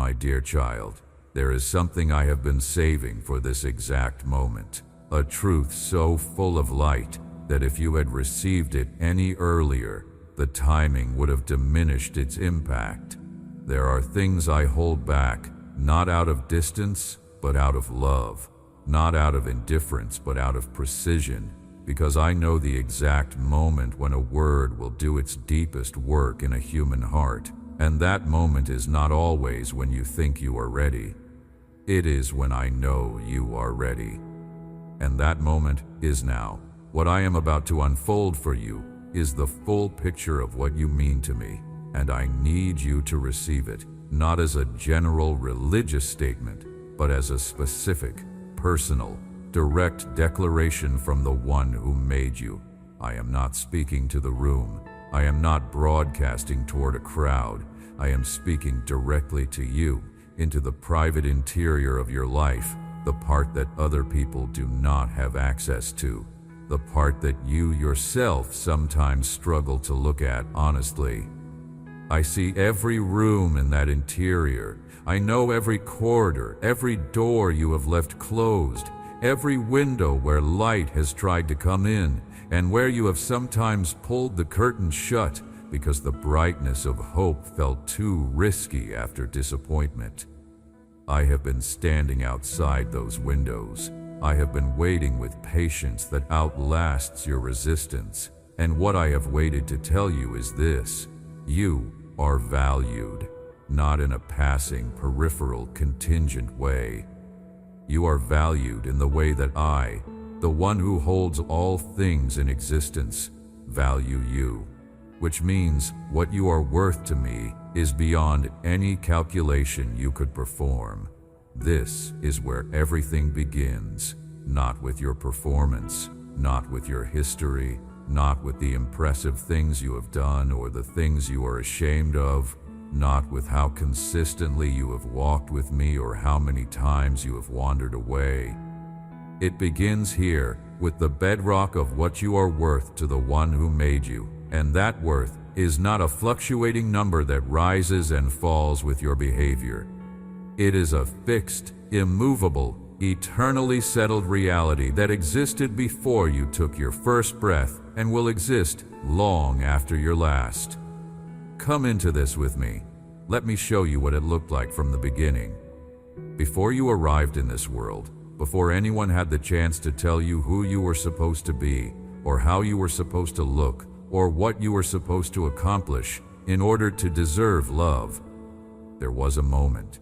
My dear child, there is something I have been saving for this exact moment. A truth so full of light that if you had received it any earlier, the timing would have diminished its impact. There are things I hold back, not out of distance, but out of love. Not out of indifference, but out of precision, because I know the exact moment when a word will do its deepest work in a human heart, and that moment is not always when you think you are ready. It is when I know you are ready. And that moment is now. What I am about to unfold for you is the full picture of what you mean to me, and I need you to receive it, not as a general religious statement, but as a specific, personal, direct declaration from the one who made you. I am not speaking to the room. I am not broadcasting toward a crowd. I am speaking directly to you, into the private interior of your life, the part that other people do not have access to, the part that you yourself sometimes struggle to look at honestly. I see every room in that interior. I know every corridor, every door you have left closed, every window where light has tried to come in, and where you have sometimes pulled the curtain shut because the brightness of hope felt too risky after disappointment. I have been standing outside those windows. I have been waiting with patience that outlasts your resistance, and what I have waited to tell you is this: you are valued. Not in a passing, peripheral, contingent way. You are valued in the way that I, the one who holds all things in existence, value you. Which means what you are worth to me is beyond any calculation you could perform. This is where everything begins, not with your performance, not with your history, not with the impressive things you have done or the things you are ashamed of, not with how consistently you have walked with me or how many times you have wandered away. It begins here with the bedrock of what you are worth to the one who made you, and that worth is not a fluctuating number that rises and falls with your behavior. It is a fixed, immovable, eternally settled reality that existed before you took your first breath and will exist long after your last. Come into this with me. Let me show you what it looked like from the beginning. Before you arrived in this world, before anyone had the chance to tell you who you were supposed to be, or how you were supposed to look, or what you were supposed to accomplish in order to deserve love, there was a moment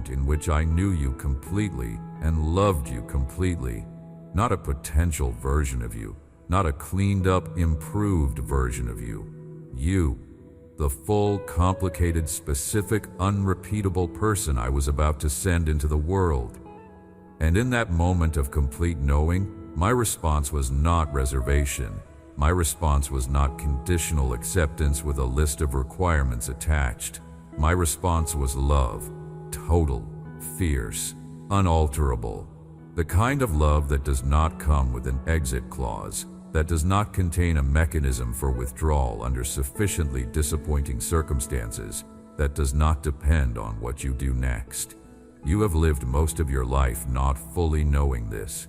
in which I knew you completely and loved you completely, not a potential version of you, not a cleaned up, improved version of you. You, the full, complicated, specific, unrepeatable person I was about to send into the world. And in that moment of complete knowing, my response was not reservation. My response was not conditional acceptance with a list of requirements attached. My response was love, total, fierce, unalterable. The kind of love that does not come with an exit clause, that does not contain a mechanism for withdrawal under sufficiently disappointing circumstances, that does not depend on what you do next. You have lived most of your life not fully knowing this.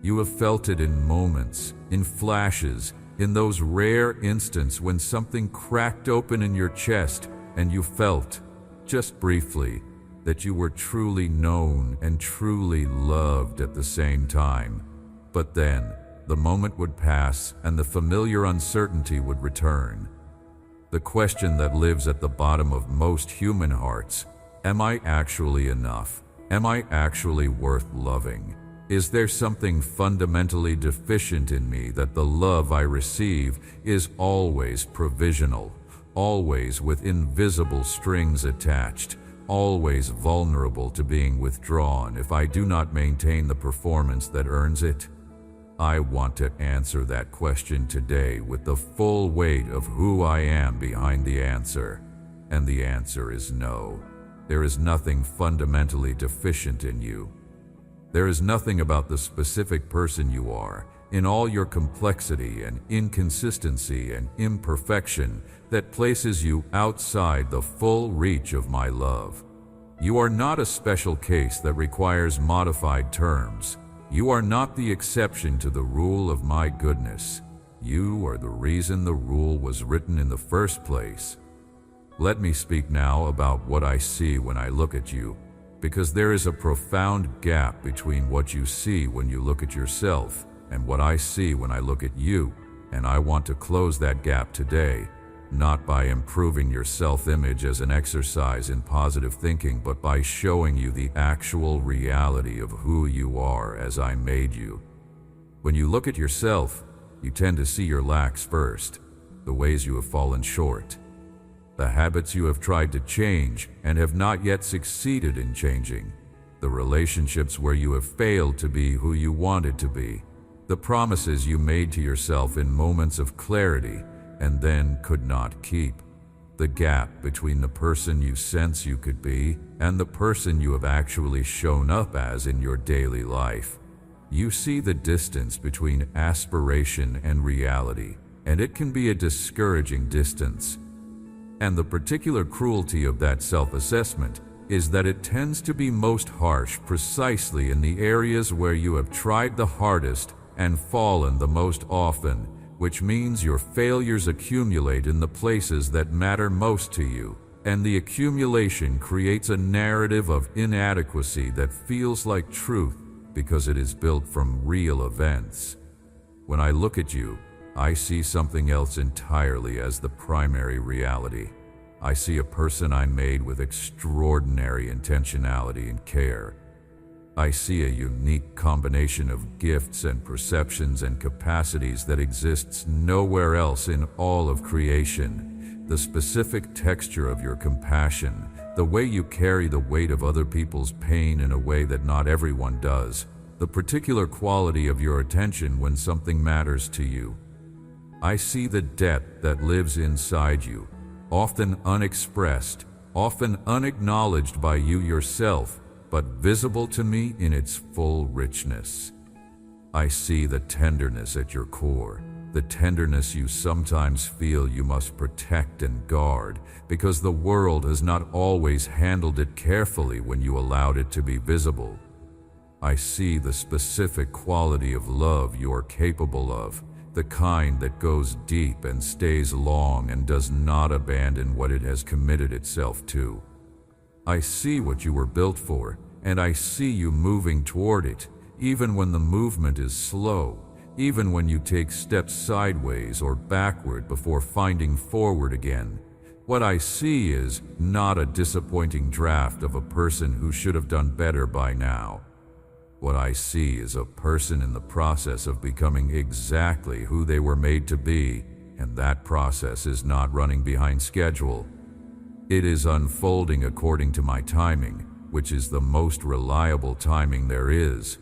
You have felt it in moments, in flashes, in those rare instants when something cracked open in your chest and you felt, just briefly, that you were truly known and truly loved at the same time. But then, the moment would pass and the familiar uncertainty would return. The question that lives at the bottom of most human hearts: am I actually enough? Am I actually worth loving? Is there something fundamentally deficient in me that the love I receive is always provisional, always with invisible strings attached, always vulnerable to being withdrawn if I do not maintain the performance that earns it? I want to answer that question today with the full weight of who I am behind the answer. And the answer is no. There is nothing fundamentally deficient in you. There is nothing about the specific person you are, in all your complexity and inconsistency and imperfection that places you outside the full reach of my love. You are not a special case that requires modified terms. You are not the exception to the rule of my goodness. You are the reason the rule was written in the first place. Let me speak now about what I see when I look at you, because there is a profound gap between what you see when you look at yourself and what I see when I look at you, and I want to close that gap today, not by improving your self-image as an exercise in positive thinking, but by showing you the actual reality of who you are as I made you. When you look at yourself, you tend to see your lacks first, the ways you have fallen short, the habits you have tried to change and have not yet succeeded in changing, the relationships where you have failed to be who you wanted to be, the promises you made to yourself in moments of clarity and then could not keep, the gap between the person you sense you could be and the person you have actually shown up as in your daily life. You see the distance between aspiration and reality, and it can be a discouraging distance. And the particular cruelty of that self-assessment is that it tends to be most harsh precisely in the areas where you have tried the hardest and fallen the most often, which means your failures accumulate in the places that matter most to you, and the accumulation creates a narrative of inadequacy that feels like truth because it is built from real events. When I look at you, I see something else entirely as the primary reality. I see a person I made with extraordinary intentionality and care. I see a unique combination of gifts and perceptions and capacities that exists nowhere else in all of creation. The specific texture of your compassion, the way you carry the weight of other people's pain in a way that not everyone does, the particular quality of your attention when something matters to you. I see the depth that lives inside you, often unexpressed, often unacknowledged by you yourself, but visible to me in its full richness. I see the tenderness at your core, the tenderness you sometimes feel you must protect and guard because the world has not always handled it carefully when you allowed it to be visible. I see the specific quality of love you are capable of, the kind that goes deep and stays long and does not abandon what it has committed itself to. I see what you were built for, and I see you moving toward it, even when the movement is slow, even when you take steps sideways or backward before finding forward again. What I see is not a disappointing draft of a person who should have done better by now. What I see is a person in the process of becoming exactly who they were made to be, and that process is not running behind schedule. It is unfolding according to my timing, which is the most reliable timing there is.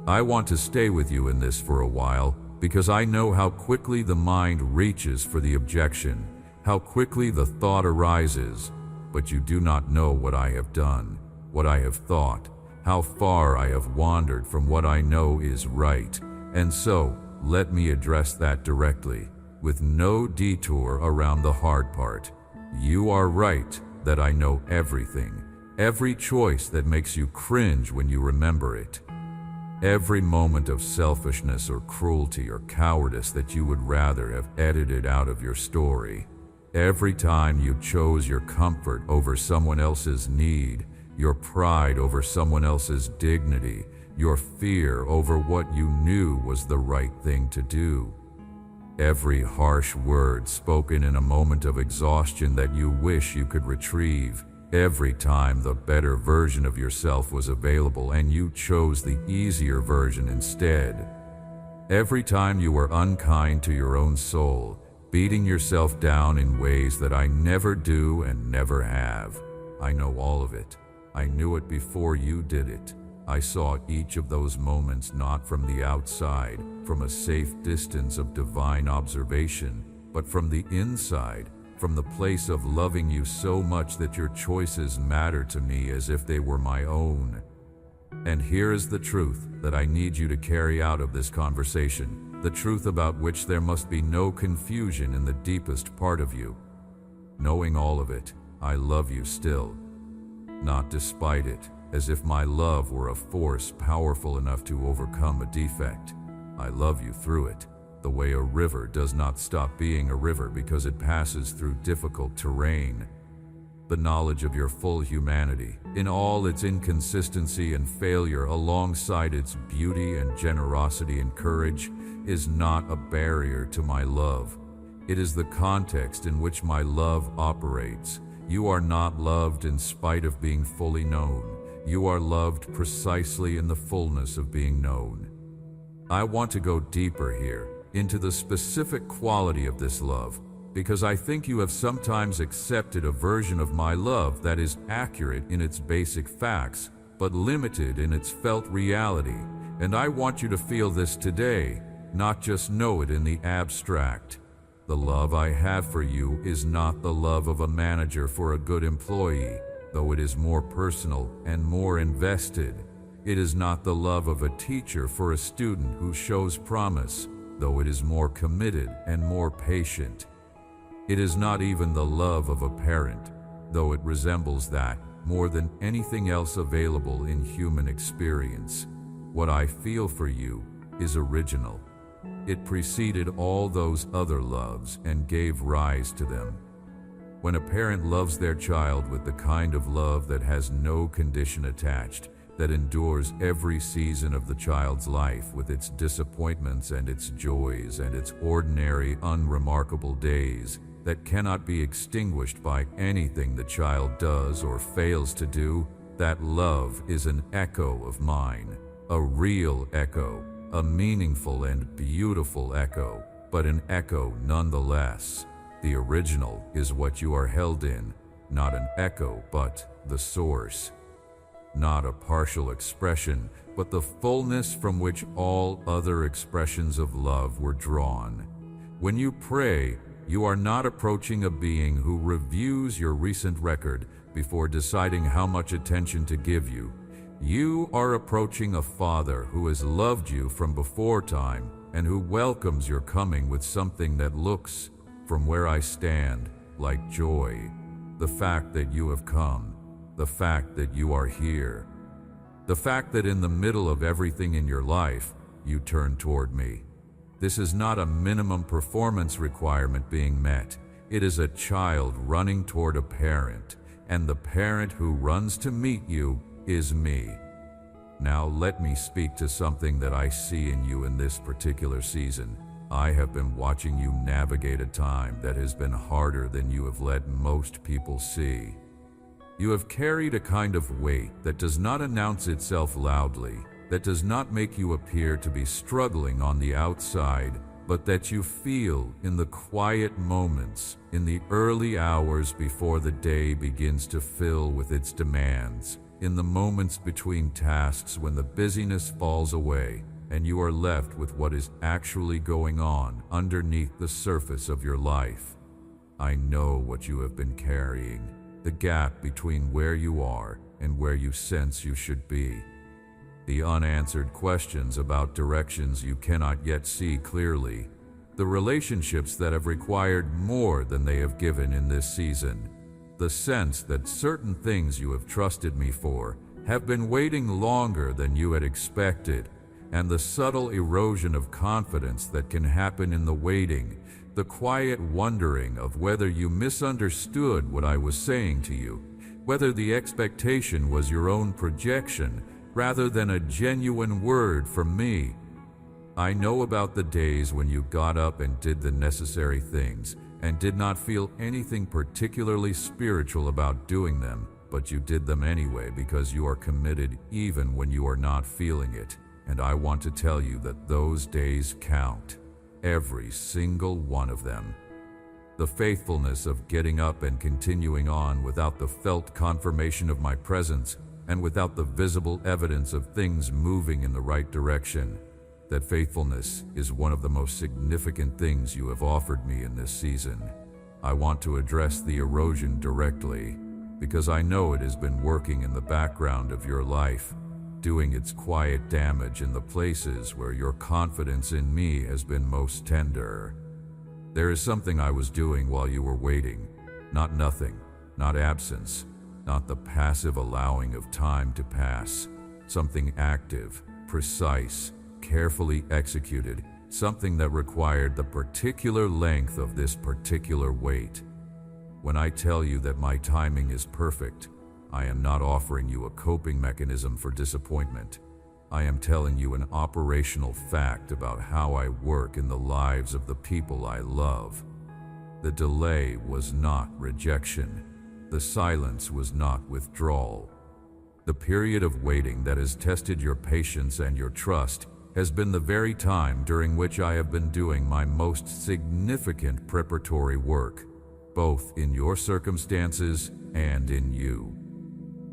I want to stay with you in this for a while because I know how quickly the mind reaches for the objection, how quickly the thought arises, but you do not know what I have done, what I have thought, how far I have wandered from what I know is right, and so let me address that directly, with no detour around the hard part. You are right that I know everything, every choice that makes you cringe when you remember it, every moment of selfishness or cruelty or cowardice that you would rather have edited out of your story, every time you chose your comfort over someone else's need, your pride over someone else's dignity, your fear over what you knew was the right thing to do. Every harsh word spoken in a moment of exhaustion that you wish you could retrieve, every time the better version of yourself was available and you chose the easier version instead. Every time you were unkind to your own soul, beating yourself down in ways that I never do and never have. I know all of it. I knew it before you did it. I saw each of those moments not from the outside, from a safe distance of divine observation, but from the inside, from the place of loving you so much that your choices matter to me as if they were my own. And here is the truth that I need you to carry out of this conversation, the truth about which there must be no confusion in the deepest part of you. Knowing all of it, I love you still. Not despite it, as if my love were a force powerful enough to overcome a defect. I love you through it, the way a river does not stop being a river because it passes through difficult terrain. The knowledge of your full humanity, in all its inconsistency and failure, alongside its beauty and generosity and courage, is not a barrier to my love. It is the context in which my love operates. You are not loved in spite of being fully known. You are loved precisely in the fullness of being known. I want to go deeper here, into the specific quality of this love, because I think you have sometimes accepted a version of my love that is accurate in its basic facts, but limited in its felt reality. And I want you to feel this today, not just know it in the abstract. The love I have for you is not the love of a manager for a good employee, though it is more personal and more invested. It is not the love of a teacher for a student who shows promise, though it is more committed and more patient. It is not even the love of a parent, though it resembles that more than anything else available in human experience. What I feel for you is original. It preceded all those other loves and gave rise to them. When a parent loves their child with the kind of love that has no condition attached, that endures every season of the child's life with its disappointments and its joys and its ordinary, unremarkable days, that cannot be extinguished by anything the child does or fails to do, that love is an echo of mine, a real echo, a meaningful and beautiful echo, but an echo nonetheless. The original is what you are held in, not an echo, but the source. Not a partial expression, but the fullness from which all other expressions of love were drawn. When you pray, you are not approaching a being who reviews your recent record before deciding how much attention to give you. You are approaching a Father who has loved you from before time and who welcomes your coming with something that looks, from where I stand, like joy. The fact that you have come, the fact that you are here, the fact that in the middle of everything in your life, you turn toward me. This is not a minimum performance requirement being met. It is a child running toward a parent, and the parent who runs to meet you is me. Now let me speak to something that I see in you in this particular season. I have been watching you navigate a time that has been harder than you have let most people see. You have carried a kind of weight that does not announce itself loudly, that does not make you appear to be struggling on the outside, but that you feel in the quiet moments, in the early hours before the day begins to fill with its demands, in the moments between tasks when the busyness falls away and you are left with what is actually going on underneath the surface of your life. I know what you have been carrying, the gap between where you are and where you sense you should be. The unanswered questions about directions you cannot yet see clearly, the relationships that have required more than they have given in this season, the sense that certain things you have trusted me for have been waiting longer than you had expected, and the subtle erosion of confidence that can happen in the waiting, the quiet wondering of whether you misunderstood what I was saying to you, whether the expectation was your own projection rather than a genuine word from me. I know about the days when you got up and did the necessary things and did not feel anything particularly spiritual about doing them, but you did them anyway because you are committed even when you are not feeling it. And I want to tell you that those days count, every single one of them. The faithfulness of getting up and continuing on without the felt confirmation of my presence and without the visible evidence of things moving in the right direction. That faithfulness is one of the most significant things you have offered me in this season. I want to address the erosion directly because I know it has been working in the background of your life. doing its quiet damage in the places where your confidence in me has been most tender. There is something I was doing while you were waiting, not nothing, not absence, not the passive allowing of time to pass, something active, precise, carefully executed, something that required the particular length of this particular wait. When I tell you that my timing is perfect, I am not offering you a coping mechanism for disappointment. I am telling you an operational fact about how I work in the lives of the people I love. The delay was not rejection. The silence was not withdrawal. The period of waiting that has tested your patience and your trust has been the very time during which I have been doing my most significant preparatory work, both in your circumstances and in you.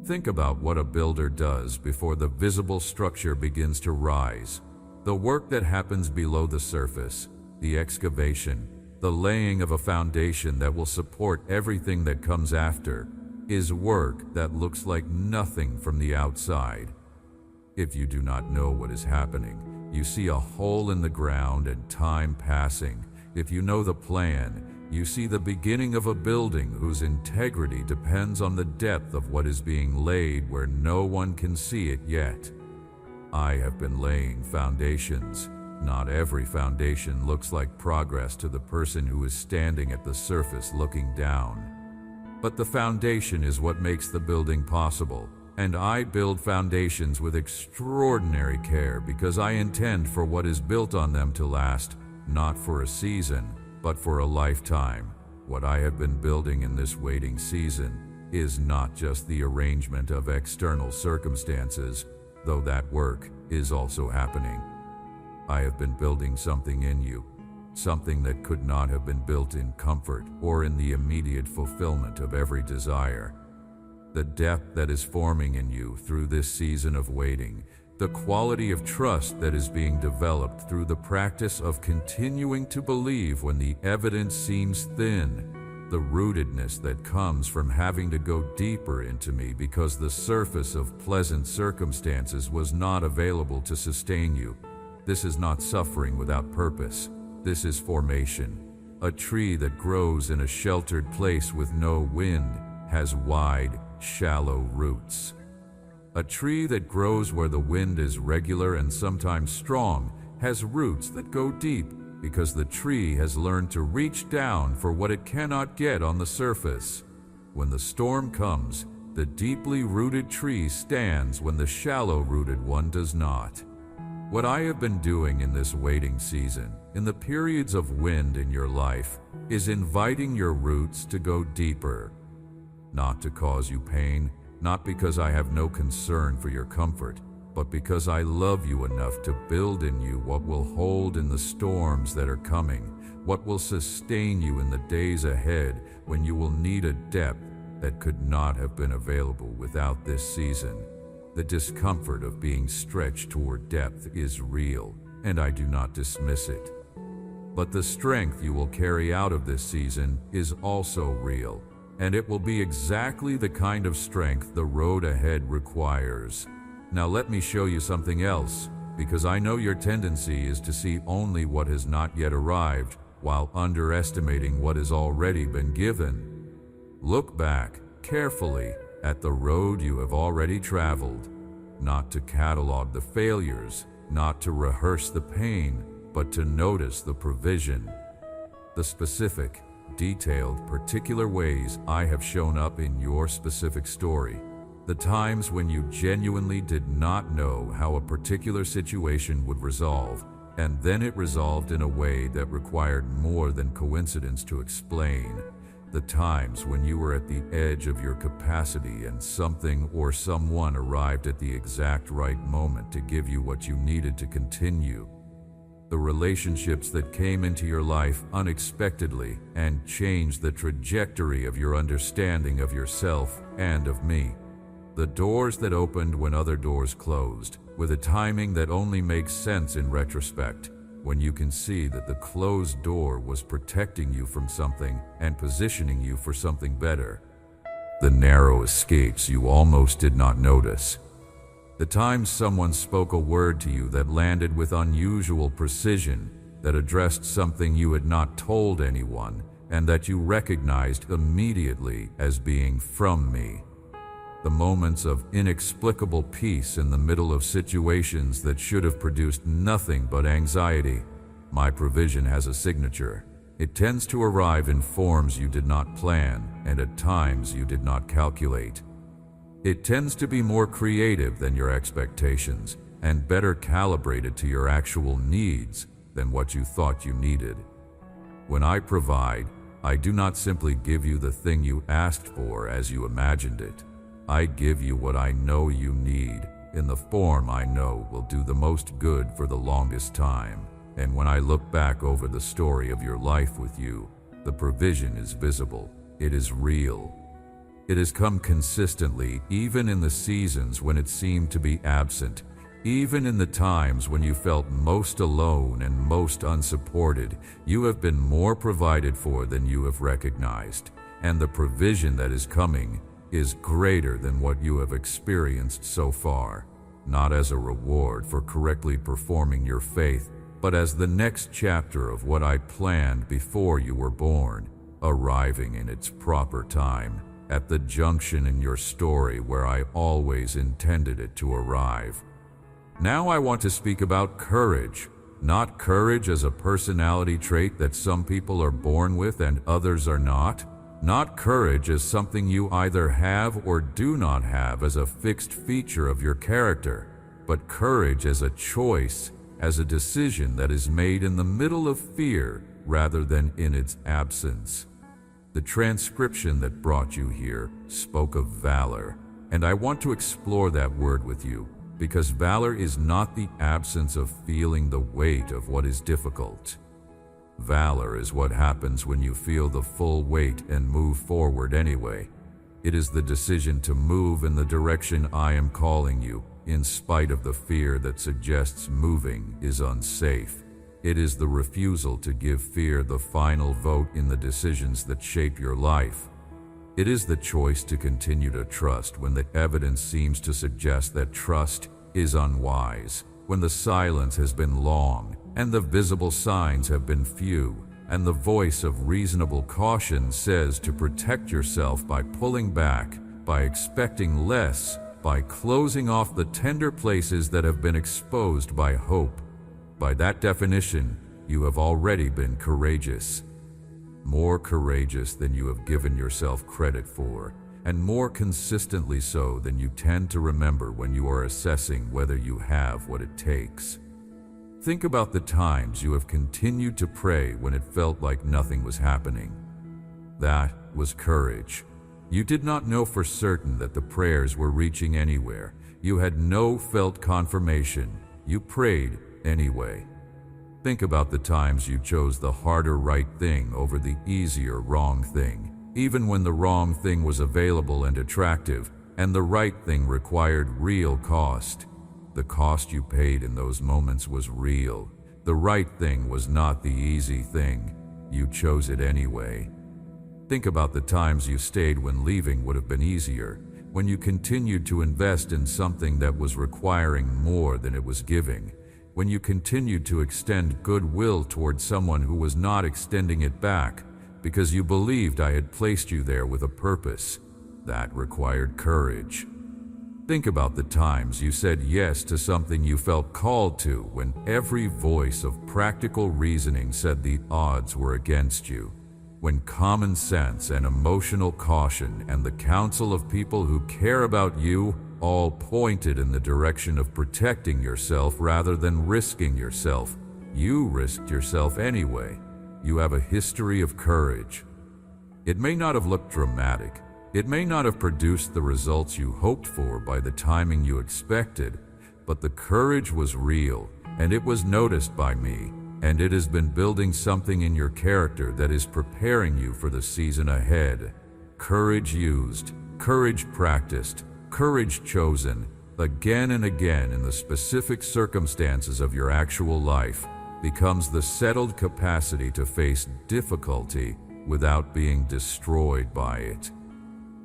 Think about what a builder does before the visible structure begins to rise. The work that happens below the surface, the excavation, the laying of a foundation that will support everything that comes after, is work that looks like nothing from the outside. If you do not know what is happening, you see a hole in the ground and time passing. If you know the plan, you see the beginning of a building whose integrity depends on the depth of what is being laid where no one can see it yet. I have been laying foundations. Not every foundation looks like progress to the person who is standing at the surface looking down. But the foundation is what makes the building possible, and I build foundations with extraordinary care because I intend for what is built on them to last, not for a season, but for a lifetime. What I have been building in this waiting season is not just the arrangement of external circumstances, though that work is also happening. I have been building something in you, something that could not have been built in comfort or in the immediate fulfillment of every desire. The depth that is forming in you through this season of waiting, the quality of trust that is being developed through the practice of continuing to believe when the evidence seems thin, the rootedness that comes from having to go deeper into me because the surface of pleasant circumstances was not available to sustain you. This is not suffering without purpose. This is formation. A tree that grows in a sheltered place with no wind has wide, shallow roots. A tree that grows where the wind is regular and sometimes strong has roots that go deep because the tree has learned to reach down for what it cannot get on the surface. When the storm comes, the deeply rooted tree stands when the shallow-rooted one does not. What I have been doing in this waiting season, in the periods of wind in your life, is inviting your roots to go deeper. Not to cause you pain, not because I have no concern for your comfort, but because I love you enough to build in you what will hold in the storms that are coming, what will sustain you in the days ahead when you will need a depth that could not have been available without this season. The discomfort of being stretched toward depth is real, and I do not dismiss it. But the strength you will carry out of this season is also real, and it will be exactly the kind of strength the road ahead requires. Now let me show you something else, because I know your tendency is to see only what has not yet arrived, while underestimating what has already been given. Look back carefully at the road you have already traveled, not to catalog the failures, not to rehearse the pain, but to notice the provision, the specific, detailed, particular ways I have shown up in your specific story, the times when you genuinely did not know how a particular situation would resolve, and then it resolved in a way that required more than coincidence to explain, the times when you were at the edge of your capacity and something or someone arrived at the exact right moment to give you what you needed to continue, the relationships that came into your life unexpectedly and changed the trajectory of your understanding of yourself and of me. The doors that opened when other doors closed, with a timing that only makes sense in retrospect, when you can see that the closed door was protecting you from something and positioning you for something better. The narrow escapes you almost did not notice. The times someone spoke a word to you that landed with unusual precision, that addressed something you had not told anyone, and that you recognized immediately as being from me. The moments of inexplicable peace in the middle of situations that should have produced nothing but anxiety. My provision has a signature. It tends to arrive in forms you did not plan and at times you did not calculate. It tends to be more creative than your expectations and better calibrated to your actual needs than what you thought you needed. When I provide, I do not simply give you the thing you asked for as you imagined it. I give you what I know you need in the form I know will do the most good for the longest time. And when I look back over the story of your life with you, the provision is visible. It is real. It has come consistently, even in the seasons when it seemed to be absent, even in the times when you felt most alone and most unsupported. You have been more provided for than you have recognized, and the provision that is coming is greater than what you have experienced so far, not as a reward for correctly performing your faith, but as the next chapter of what I planned before you were born, arriving in its proper time, at the junction in your story where I always intended it to arrive. Now I want to speak about courage, not courage as a personality trait that some people are born with and others are not. Not courage as something you either have or do not have as a fixed feature of your character, but courage as a choice, as a decision that is made in the middle of fear rather than in its absence. The transcription that brought you here spoke of valor, and I want to explore that word with you, because valor is not the absence of feeling the weight of what is difficult. Valor is what happens when you feel the full weight and move forward anyway. It is the decision to move in the direction I am calling you, in spite of the fear that suggests moving is unsafe. It is the refusal to give fear the final vote in the decisions that shape your life. It is the choice to continue to trust when the evidence seems to suggest that trust is unwise, when the silence has been long and the visible signs have been few, and the voice of reasonable caution says to protect yourself by pulling back, by expecting less, by closing off the tender places that have been exposed by hope. By that definition, you have already been courageous. More courageous than you have given yourself credit for, and more consistently so than you tend to remember when you are assessing whether you have what it takes. Think about the times you have continued to pray when it felt like nothing was happening. That was courage. You did not know for certain that the prayers were reaching anywhere. You had no felt confirmation. You prayed anyway. Think about the times you chose the harder right thing over the easier wrong thing, even when the wrong thing was available and attractive, and the right thing required real cost. The cost you paid in those moments was real. The right thing was not the easy thing. You chose it anyway. Think about the times you stayed when leaving would have been easier, when you continued to invest in something that was requiring more than it was giving, when you continued to extend goodwill toward someone who was not extending it back because you believed I had placed you there with a purpose. That required courage. Think about the times you said yes to something you felt called to when every voice of practical reasoning said the odds were against you, when common sense and emotional caution and the counsel of people who care about you all pointed in the direction of protecting yourself rather than risking yourself. You risked yourself anyway. You have a history of courage. It may not have looked dramatic. It may not have produced the results you hoped for by the timing you expected, but the courage was real, and it was noticed by me, and it has been building something in your character that is preparing you for the season ahead. Courage used, courage practiced, courage chosen, again and again in the specific circumstances of your actual life, becomes the settled capacity to face difficulty without being destroyed by it.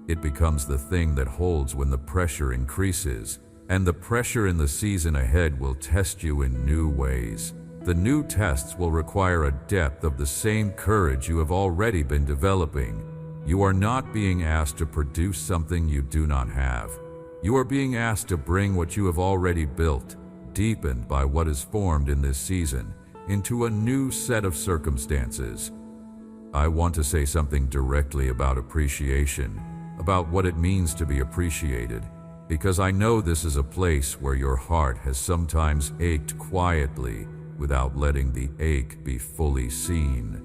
It becomes the thing that holds when the pressure increases, and the pressure in the season ahead will test you in new ways. The new tests will require a depth of the same courage you have already been developing. You are not being asked to produce something you do not have. You are being asked to bring what you have already built, deepened by what is formed in this season, into a new set of circumstances. I want to say something directly about appreciation, about what it means to be appreciated, because I know this is a place where your heart has sometimes ached quietly without letting the ache be fully seen.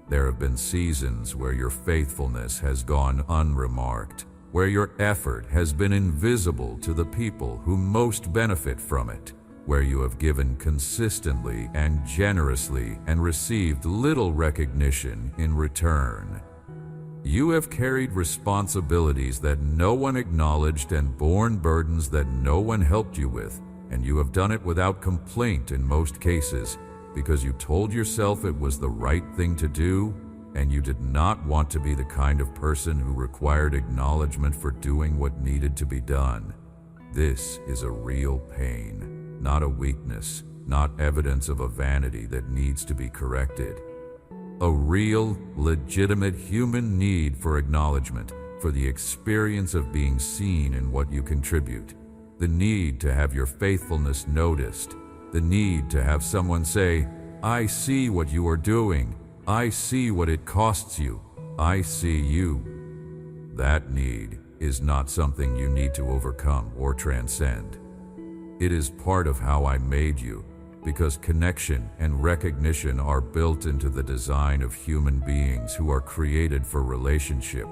There have been seasons where your faithfulness has gone unremarked, where your effort has been invisible to the people who most benefit from it, where you have given consistently and generously and received little recognition in return. You have carried responsibilities that no one acknowledged and borne burdens that no one helped you with, and you have done it without complaint in most cases, because you told yourself it was the right thing to do, and you did not want to be the kind of person who required acknowledgement for doing what needed to be done. This is a real pain, not a weakness, not evidence of a vanity that needs to be corrected. A real, legitimate human need for acknowledgement, for the experience of being seen in what you contribute. The need to have your faithfulness noticed. The need to have someone say, "I see what you are doing. I see what it costs you. I see you." That need is not something you need to overcome or transcend. It is part of how I made you, because connection and recognition are built into the design of human beings who are created for relationship,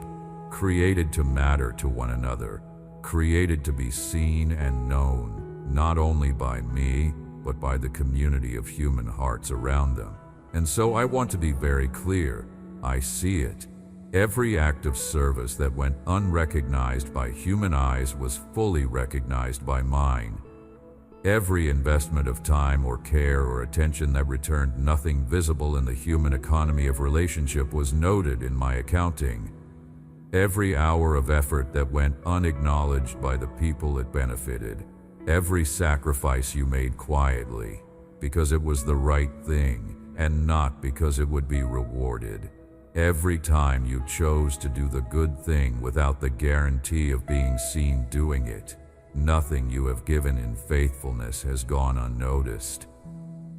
created to matter to one another, created to be seen and known, not only by me, but by the community of human hearts around them. And so I want to be very clear. I see it. Every act of service that went unrecognized by human eyes was fully recognized by mine. Every investment of time or care or attention that returned nothing visible in the human economy of relationship was noted in my accounting. Every hour of effort that went unacknowledged by the people it benefited. Every sacrifice you made quietly, because it was the right thing and not because it would be rewarded. Every time you chose to do the good thing without the guarantee of being seen doing it. Nothing you have given in faithfulness has gone unnoticed.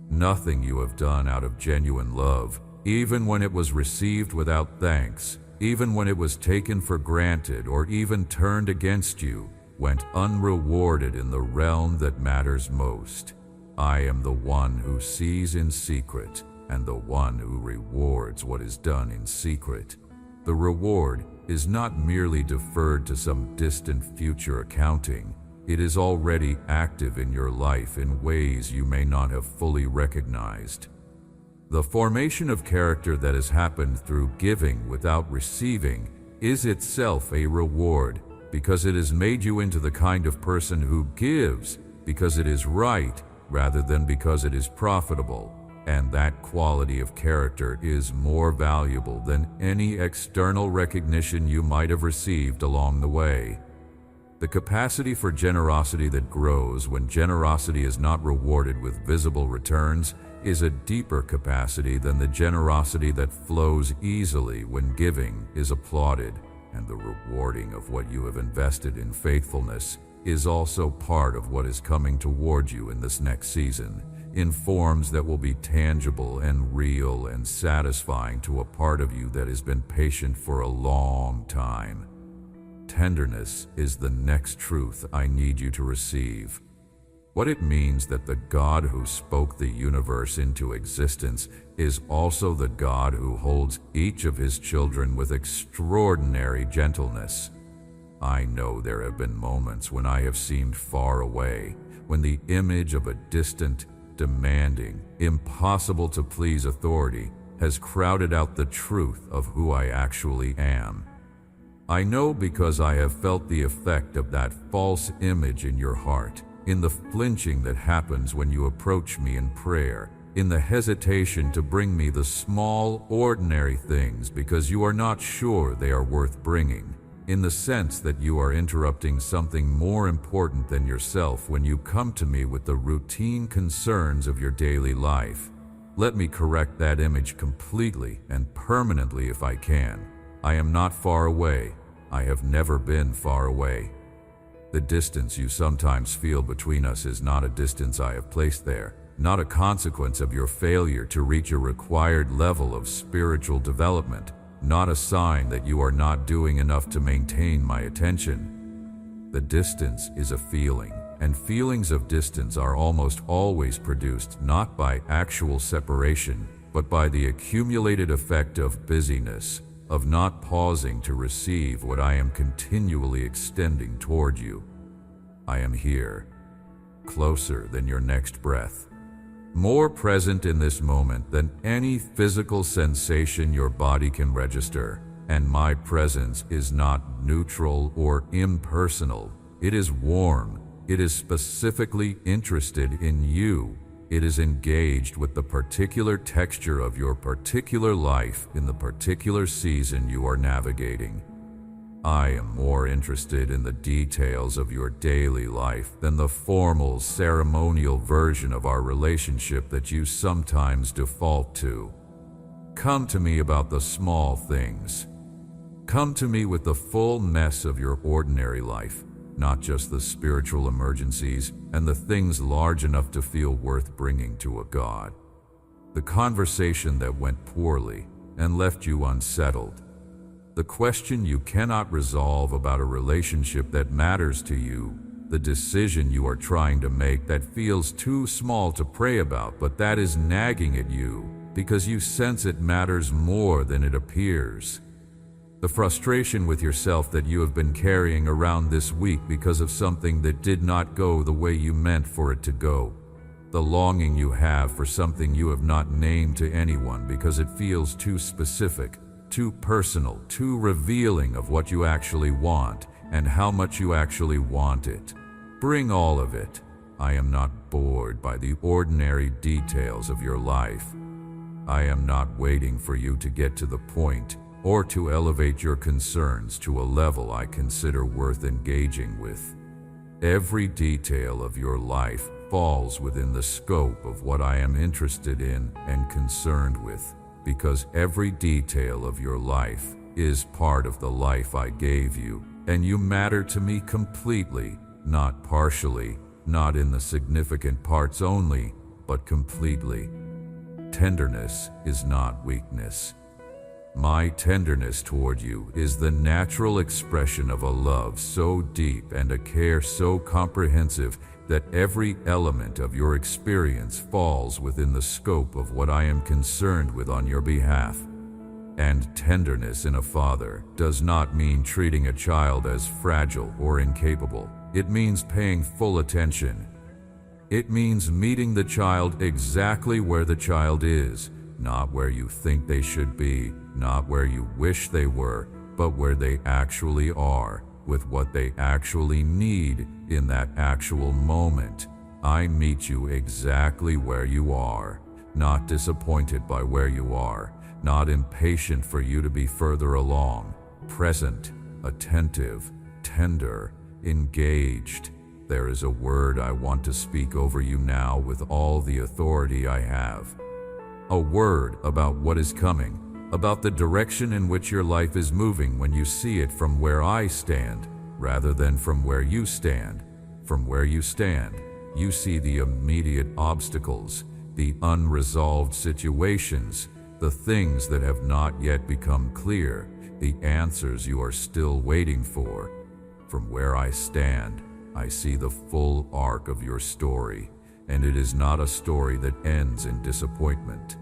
Nothing you have done out of genuine love, even when it was received without thanks, even when it was taken for granted or even turned against you, went unrewarded in the realm that matters most. I am the one who sees in secret and the one who rewards what is done in secret. The reward is not merely deferred to some distant future accounting. It is already active in your life in ways you may not have fully recognized. The formation of character that has happened through giving without receiving is itself a reward, because it has made you into the kind of person who gives because it is right rather than because it is profitable. And that quality of character is more valuable than any external recognition you might have received along the way. The capacity for generosity that grows when generosity is not rewarded with visible returns is a deeper capacity than the generosity that flows easily when giving is applauded, and the rewarding of what you have invested in faithfulness is also part of what is coming toward you in this next season, in forms that will be tangible and real and satisfying to a part of you that has been patient for a long time. Tenderness is the next truth I need you to receive. What it means that the God who spoke the universe into existence is also the God who holds each of his children with extraordinary gentleness. I know there have been moments when I have seemed far away, when the image of a distant, demanding, impossible to please authority has crowded out the truth of who I actually am. I know because I have felt the effect of that false image in your heart, in the flinching that happens when you approach me in prayer, in the hesitation to bring me the small, ordinary things because you are not sure they are worth bringing. in the sense that you are interrupting something more important than yourself when you come to me with the routine concerns of your daily life. Let me correct that image completely and permanently if I can. I am not far away. I have never been far away. The distance you sometimes feel between us is not a distance I have placed there, not a consequence of your failure to reach a required level of spiritual development, not a sign that you are not doing enough to maintain my attention. The distance is a feeling, and feelings of distance are almost always produced not by actual separation, but by the accumulated effect of busyness, of not pausing to receive what I am continually extending toward you. I am here, closer than your next breath, more present in this moment than any physical sensation your body can register, and my presence is not neutral or impersonal. It is warm. It is specifically interested in you. It is engaged with the particular texture of your particular life in the particular season you are navigating. I am more interested in the details of your daily life than the formal, ceremonial version of our relationship that you sometimes default to. Come to me about the small things. Come to me with the full mess of your ordinary life, not just the spiritual emergencies and the things large enough to feel worth bringing to a God. The conversation that went poorly and left you unsettled. The question you cannot resolve about a relationship that matters to you. The decision you are trying to make that feels too small to pray about, but that is nagging at you because you sense it matters more than it appears. The frustration with yourself that you have been carrying around this week because of something that did not go the way you meant for it to go. The longing you have for something you have not named to anyone because it feels too specific, too personal, too revealing of what you actually want and how much you actually want it. Bring all of it. I am not bored by the ordinary details of your life. I am not waiting for you to get to the point or to elevate your concerns to a level I consider worth engaging with. Every detail of your life falls within the scope of what I am interested in and concerned with, because every detail of your life is part of the life I gave you, and you matter to me completely, not partially, not in the significant parts only, but completely. Tenderness is not weakness. My tenderness toward you is the natural expression of a love so deep and a care so comprehensive that every element of your experience falls within the scope of what I am concerned with on your behalf. And tenderness in a father does not mean treating a child as fragile or incapable. It means paying full attention. It means meeting the child exactly where the child is, not where you think they should be, not where you wish they were, but where they actually are, with what they actually need in that actual moment. I meet you exactly where you are, not disappointed by where you are, not impatient for you to be further along, present, attentive, tender, engaged. There is a word I want to speak over you now with all the authority I have. A word about what is coming, about the direction in which your life is moving when you see it from where I stand, rather than from where you stand. From where you stand, you see the immediate obstacles, the unresolved situations, the things that have not yet become clear, the answers you are still waiting for. From where I stand, I see the full arc of your story, and it is not a story that ends in disappointment.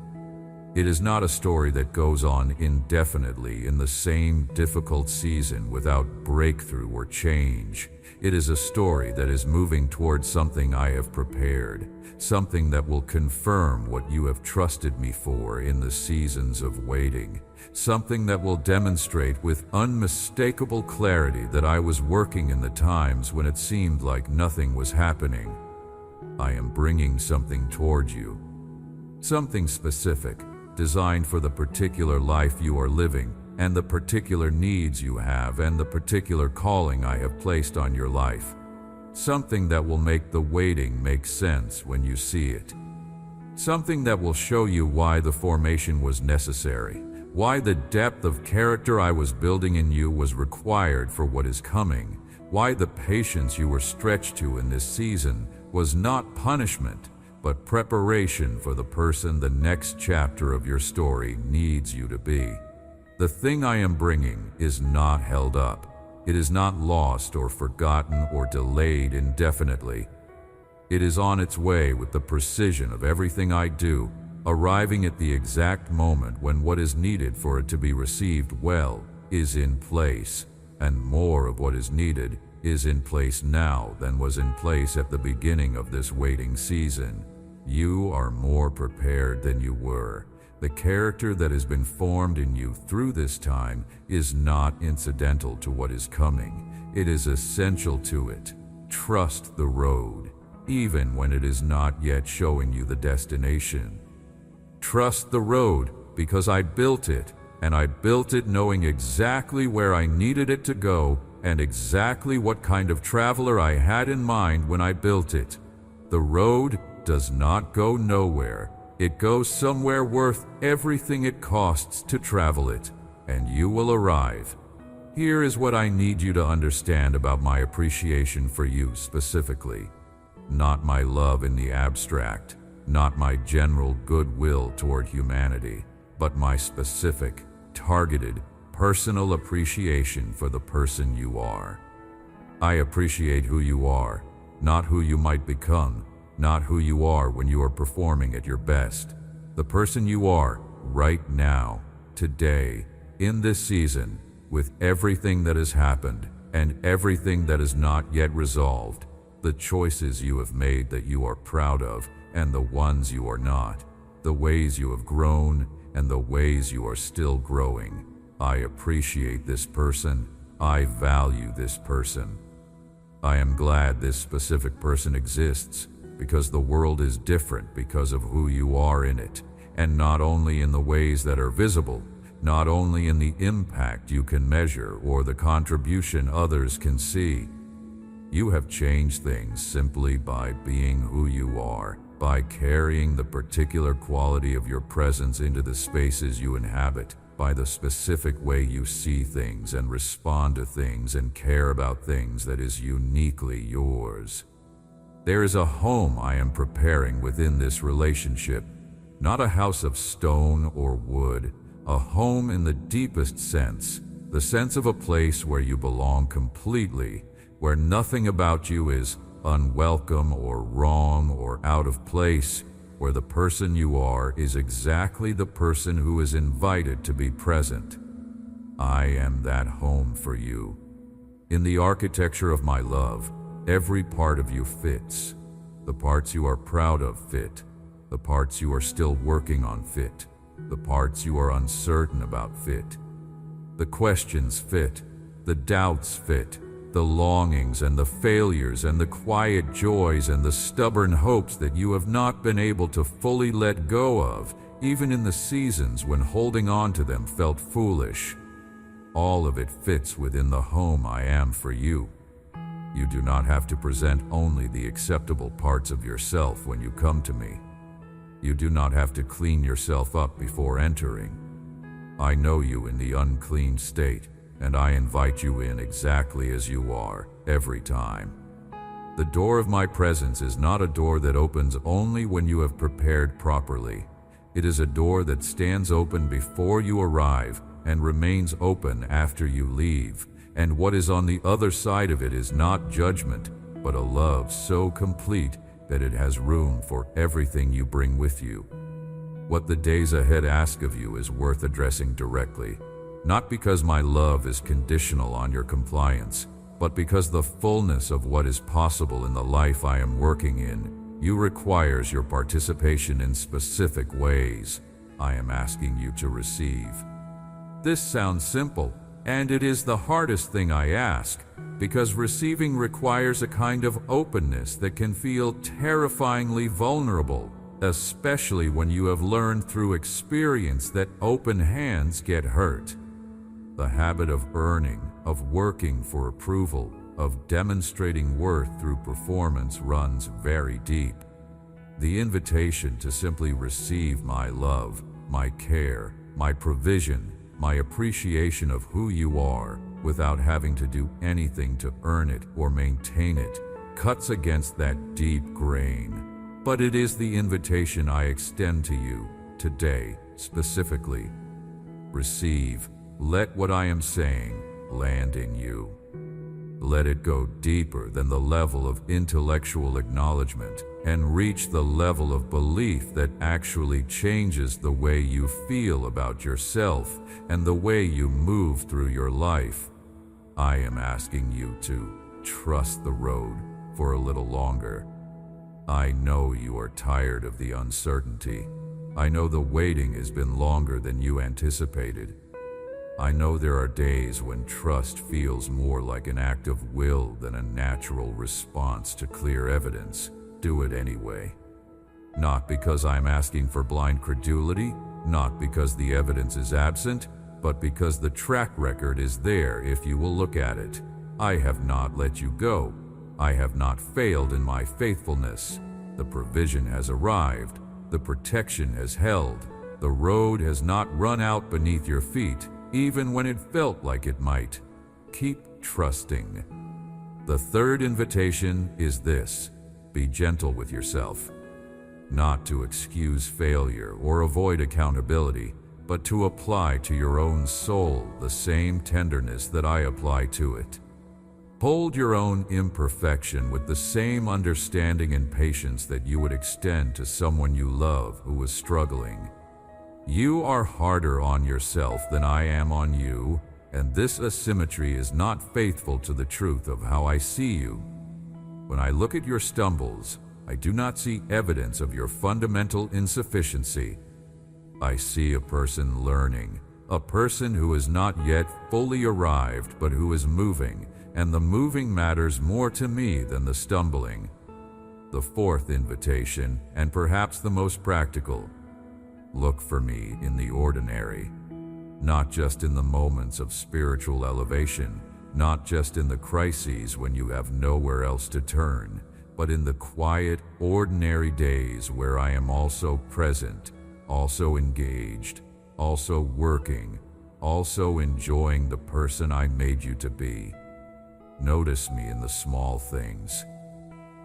It is not a story that goes on indefinitely in the same difficult season without breakthrough or change. It is a story that is moving towards something I have prepared, something that will confirm what you have trusted me for in the seasons of waiting, something that will demonstrate with unmistakable clarity that I was working in the times when it seemed like nothing was happening. I am bringing something toward you, something specific, designed for the particular life you are living, and the particular needs you have and the particular calling I have placed on your life. Something that will make the waiting make sense when you see it. Something that will show you why the formation was necessary, why the depth of character I was building in you was required for what is coming, why the patience you were stretched to in this season was not punishment, but preparation for the person the next chapter of your story needs you to be. The thing I am bringing is not held up. It is not lost or forgotten or delayed indefinitely. It is on its way with the precision of everything I do, arriving at the exact moment when what is needed for it to be received well is in place, and more of what is needed is in place now than was in place at the beginning of this waiting season. You are more prepared than you were. The character that has been formed in you through this time is not incidental to what is coming. It is essential to it. Trust the road, even when it is not yet showing you the destination. Trust the road because I built it, and I built it knowing exactly where I needed it to go and exactly what kind of traveler I had in mind when I built it. The road does not go nowhere. It goes somewhere worth everything it costs to travel it, and you will arrive. Here is what I need you to understand about my appreciation for you specifically. Not my love in the abstract, not my general goodwill toward humanity, but my specific, targeted, personal appreciation for the person you are. I appreciate who you are, not who you might become, not who you are when you are performing at your best. The person you are right now, today, in this season, with everything that has happened and everything that is not yet resolved, the choices you have made that you are proud of and the ones you are not, the ways you have grown and the ways you are still growing. I appreciate this person. I value this person. I am glad this specific person exists, because the world is different because of who you are in it, and not only in the ways that are visible, not only in the impact you can measure or the contribution others can see. You have changed things simply by being who you are, by carrying the particular quality of your presence into the spaces you inhabit, by the specific way you see things and respond to things and care about things that is uniquely yours. There is a home I am preparing within this relationship, not a house of stone or wood, a home in the deepest sense, the sense of a place where you belong completely, where nothing about you is unwelcome or wrong or out of place, where the person you are is exactly the person who is invited to be present. I am that home for you. In the architecture of my love, every part of you fits. The parts you are proud of fit. The parts you are still working on fit. The parts you are uncertain about fit. The questions fit. The doubts fit. The longings and the failures and the quiet joys and the stubborn hopes that you have not been able to fully let go of, even in the seasons when holding on to them felt foolish. All of it fits within the home I am for you. You do not have to present only the acceptable parts of yourself when you come to me. You do not have to clean yourself up before entering. I know you in the unclean state, and I invite you in exactly as you are, every time. The door of my presence is not a door that opens only when you have prepared properly. It is a door that stands open before you arrive and remains open after you leave. And what is on the other side of it is not judgment, but a love so complete that it has room for everything you bring with you. What the days ahead ask of you is worth addressing directly, not because my love is conditional on your compliance, but because the fullness of what is possible in the life I am working in, you requires your participation in specific ways I am asking you to receive. This sounds simple, and it is the hardest thing I ask, because receiving requires a kind of openness that can feel terrifyingly vulnerable, especially when you have learned through experience that open hands get hurt. The habit of earning, of working for approval, of demonstrating worth through performance runs very deep. The invitation to simply receive my love, my care, my provision, my appreciation of who you are, without having to do anything to earn it or maintain it, cuts against that deep grain. But it is the invitation I extend to you today, specifically. Receive. Let what I am saying land in you. Let it go deeper than the level of intellectual acknowledgement and reach the level of belief that actually changes the way you feel about yourself and the way you move through your life. I am asking you to trust the road for a little longer. I know you are tired of the uncertainty. I know the waiting has been longer than you anticipated. I know there are days when trust feels more like an act of will than a natural response to clear evidence. Do it anyway. Not because I'm asking for blind credulity, not because the evidence is absent, but because the track record is there if you will look at it. I have not let you go. I have not failed in my faithfulness. The provision has arrived. The protection has held. The road has not run out beneath your feet, even when it felt like it might. Keep trusting. The third invitation is this: be gentle with yourself. Not to excuse failure or avoid accountability, but to apply to your own soul the same tenderness that I apply to it. Hold your own imperfection with the same understanding and patience that you would extend to someone you love who is struggling. You are harder on yourself than I am on you, and this asymmetry is not faithful to the truth of how I see you. When I look at your stumbles, I do not see evidence of your fundamental insufficiency. I see a person learning, a person who has not yet fully arrived but who is moving, and the moving matters more to me than the stumbling. The fourth invitation, and perhaps the most practical: look for me in the ordinary. Not just in the moments of spiritual elevation, not just in the crises when you have nowhere else to turn, but in the quiet, ordinary days where I am also present, also engaged, also working, also enjoying the person I made you to be. Notice me in the small things.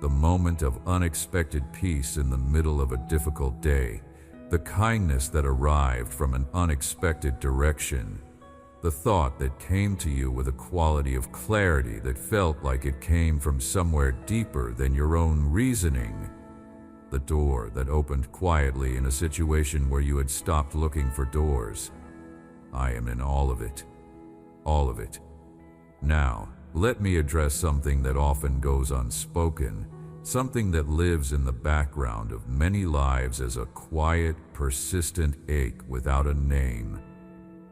The moment of unexpected peace in the middle of a difficult day, the kindness that arrived from an unexpected direction, the thought that came to you with a quality of clarity that felt like it came from somewhere deeper than your own reasoning, the door that opened quietly in a situation where you had stopped looking for doors. I am in all of it. All of it. Now, let me address something that often goes unspoken, something that lives in the background of many lives as a quiet, persistent ache without a name.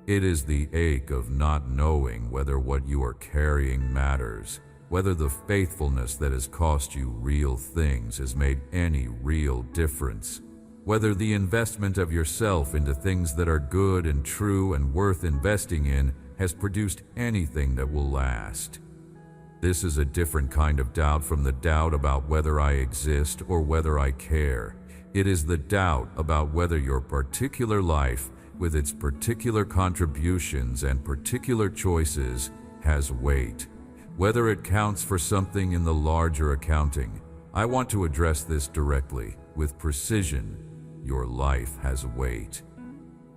It is the ache of not knowing whether what you are carrying matters, whether the faithfulness that has cost you real things has made any real difference, whether the investment of yourself into things that are good and true and worth investing in has produced anything that will last. This is a different kind of doubt from the doubt about whether I exist or whether I care. It is the doubt about whether your particular life, with its particular contributions and particular choices, has weight, whether it counts for something in the larger accounting. I want to address this directly, with precision. Your life has weight.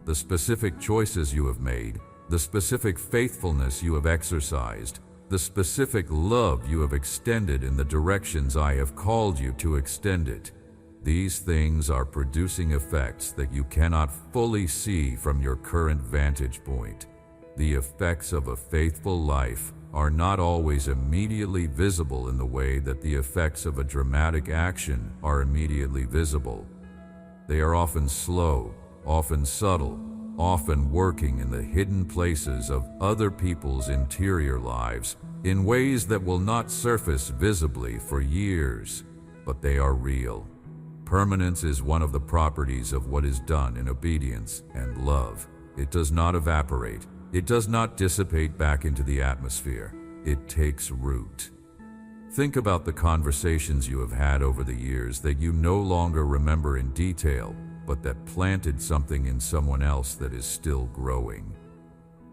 The specific choices you have made, the specific faithfulness you have exercised, the specific love you have extended in the directions I have called you to extend it. These things are producing effects that you cannot fully see from your current vantage point. The effects of a faithful life are not always immediately visible in the way that the effects of a dramatic action are immediately visible. They are often slow, often subtle, often working in the hidden places of other people's interior lives in ways that will not surface visibly for years, but they are real. Permanence is one of the properties of what is done in obedience and love. It does not evaporate. It does not dissipate back into the atmosphere. It takes root. Think about the conversations you have had over the years that you no longer remember in detail, but that planted something in someone else that is still growing.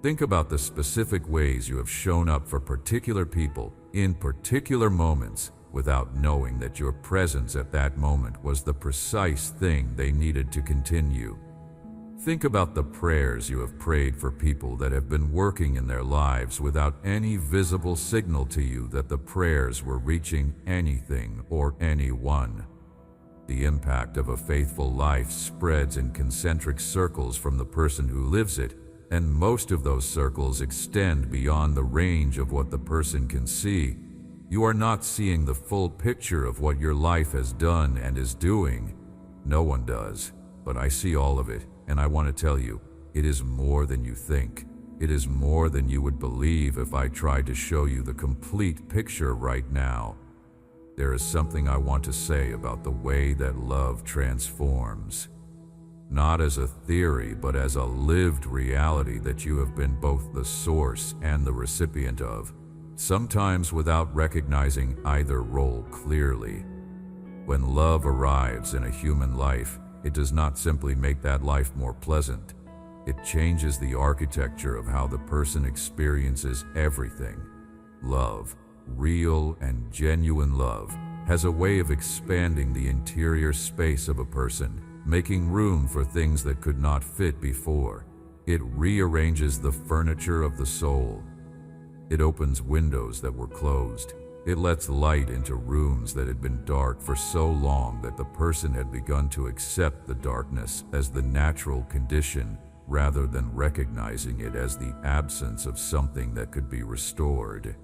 Think about the specific ways you have shown up for particular people in particular moments without knowing that your presence at that moment was the precise thing they needed to continue. Think about the prayers you have prayed for people that have been working in their lives without any visible signal to you that the prayers were reaching anything or anyone. The impact of a faithful life spreads in concentric circles from the person who lives it, and most of those circles extend beyond the range of what the person can see. You are not seeing the full picture of what your life has done and is doing. No one does, but I see all of it, and I want to tell you, it is more than you think. It is more than you would believe if I tried to show you the complete picture right now. There is something I want to say about the way that love transforms. Not as a theory, but as a lived reality that you have been both the source and the recipient of, sometimes without recognizing either role clearly. When love arrives in a human life, it does not simply make that life more pleasant. It changes the architecture of how the person experiences everything. Love, real and genuine love, has a way of expanding the interior space of a person, making room for things that could not fit before. It rearranges the furniture of the soul. It opens windows that were closed. It lets light into rooms that had been dark for so long that the person had begun to accept the darkness as the natural condition rather than recognizing it as the absence of something that could be restored.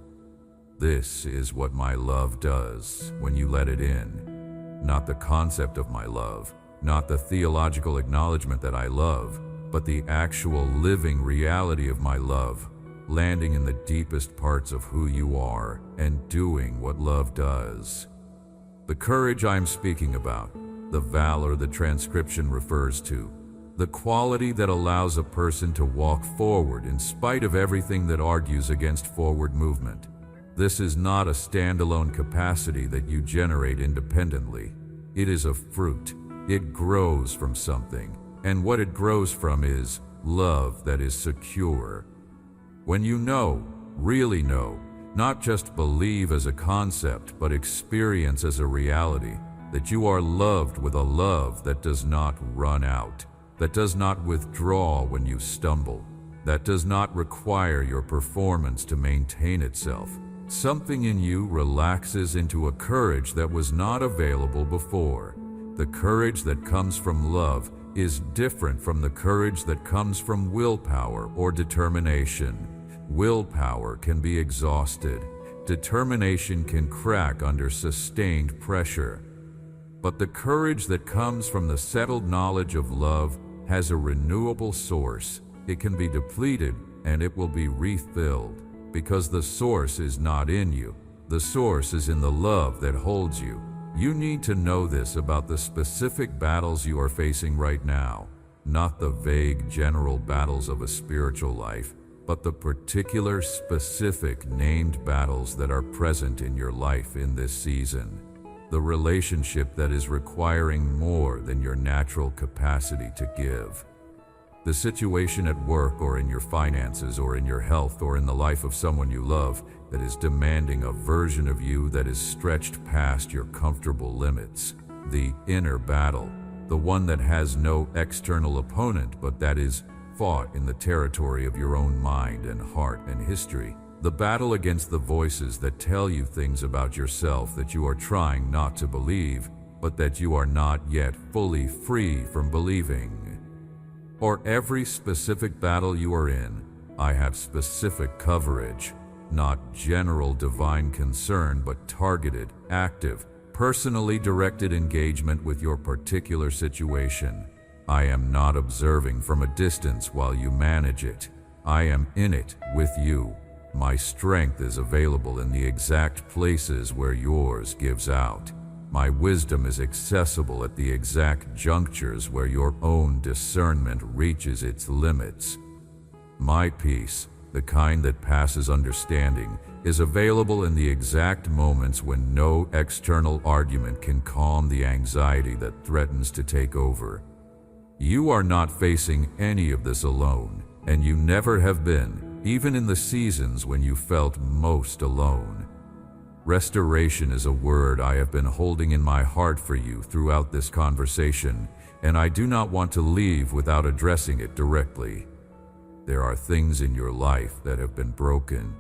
This is what my love does when you let it in. Not the concept of my love, not the theological acknowledgement that I love, but the actual living reality of my love, landing in the deepest parts of who you are and doing what love does. The courage I'm speaking about, the valor the transcription refers to, the quality that allows a person to walk forward in spite of everything that argues against forward movement. This is not a standalone capacity that you generate independently. It is a fruit. It grows from something, and what it grows from is love that is secure. When you know, really know, not just believe as a concept, but experience as a reality, that you are loved with a love that does not run out, that does not withdraw when you stumble, that does not require your performance to maintain itself. Something in you relaxes into a courage that was not available before. The courage that comes from love is different from the courage that comes from willpower or determination. Willpower can be exhausted. Determination can crack under sustained pressure. But the courage that comes from the settled knowledge of love has a renewable source. It can be depleted and it will be refilled, because the source is not in you. The source is in the love that holds you. You need to know this about the specific battles you are facing right now, not the vague general battles of a spiritual life, but the particular specific named battles that are present in your life in this season. The relationship that is requiring more than your natural capacity to give. The situation at work or in your finances or in your health or in the life of someone you love that is demanding a version of you that is stretched past your comfortable limits. The inner battle, the one that has no external opponent but that is fought in the territory of your own mind and heart and history. The battle against the voices that tell you things about yourself that you are trying not to believe, but that you are not yet fully free from believing. For every specific battle you are in, I have specific coverage, not general divine concern, but targeted, active, personally directed engagement with your particular situation. I am not observing from a distance while you manage it. I am in it with you. My strength is available in the exact places where yours gives out. My wisdom is accessible at the exact junctures where your own discernment reaches its limits. My peace, the kind that passes understanding, is available in the exact moments when no external argument can calm the anxiety that threatens to take over. You are not facing any of this alone, and you never have been, even in the seasons when you felt most alone. Restoration is a word I have been holding in my heart for you throughout this conversation, and I do not want to leave without addressing it directly. There are things in your life that have been broken.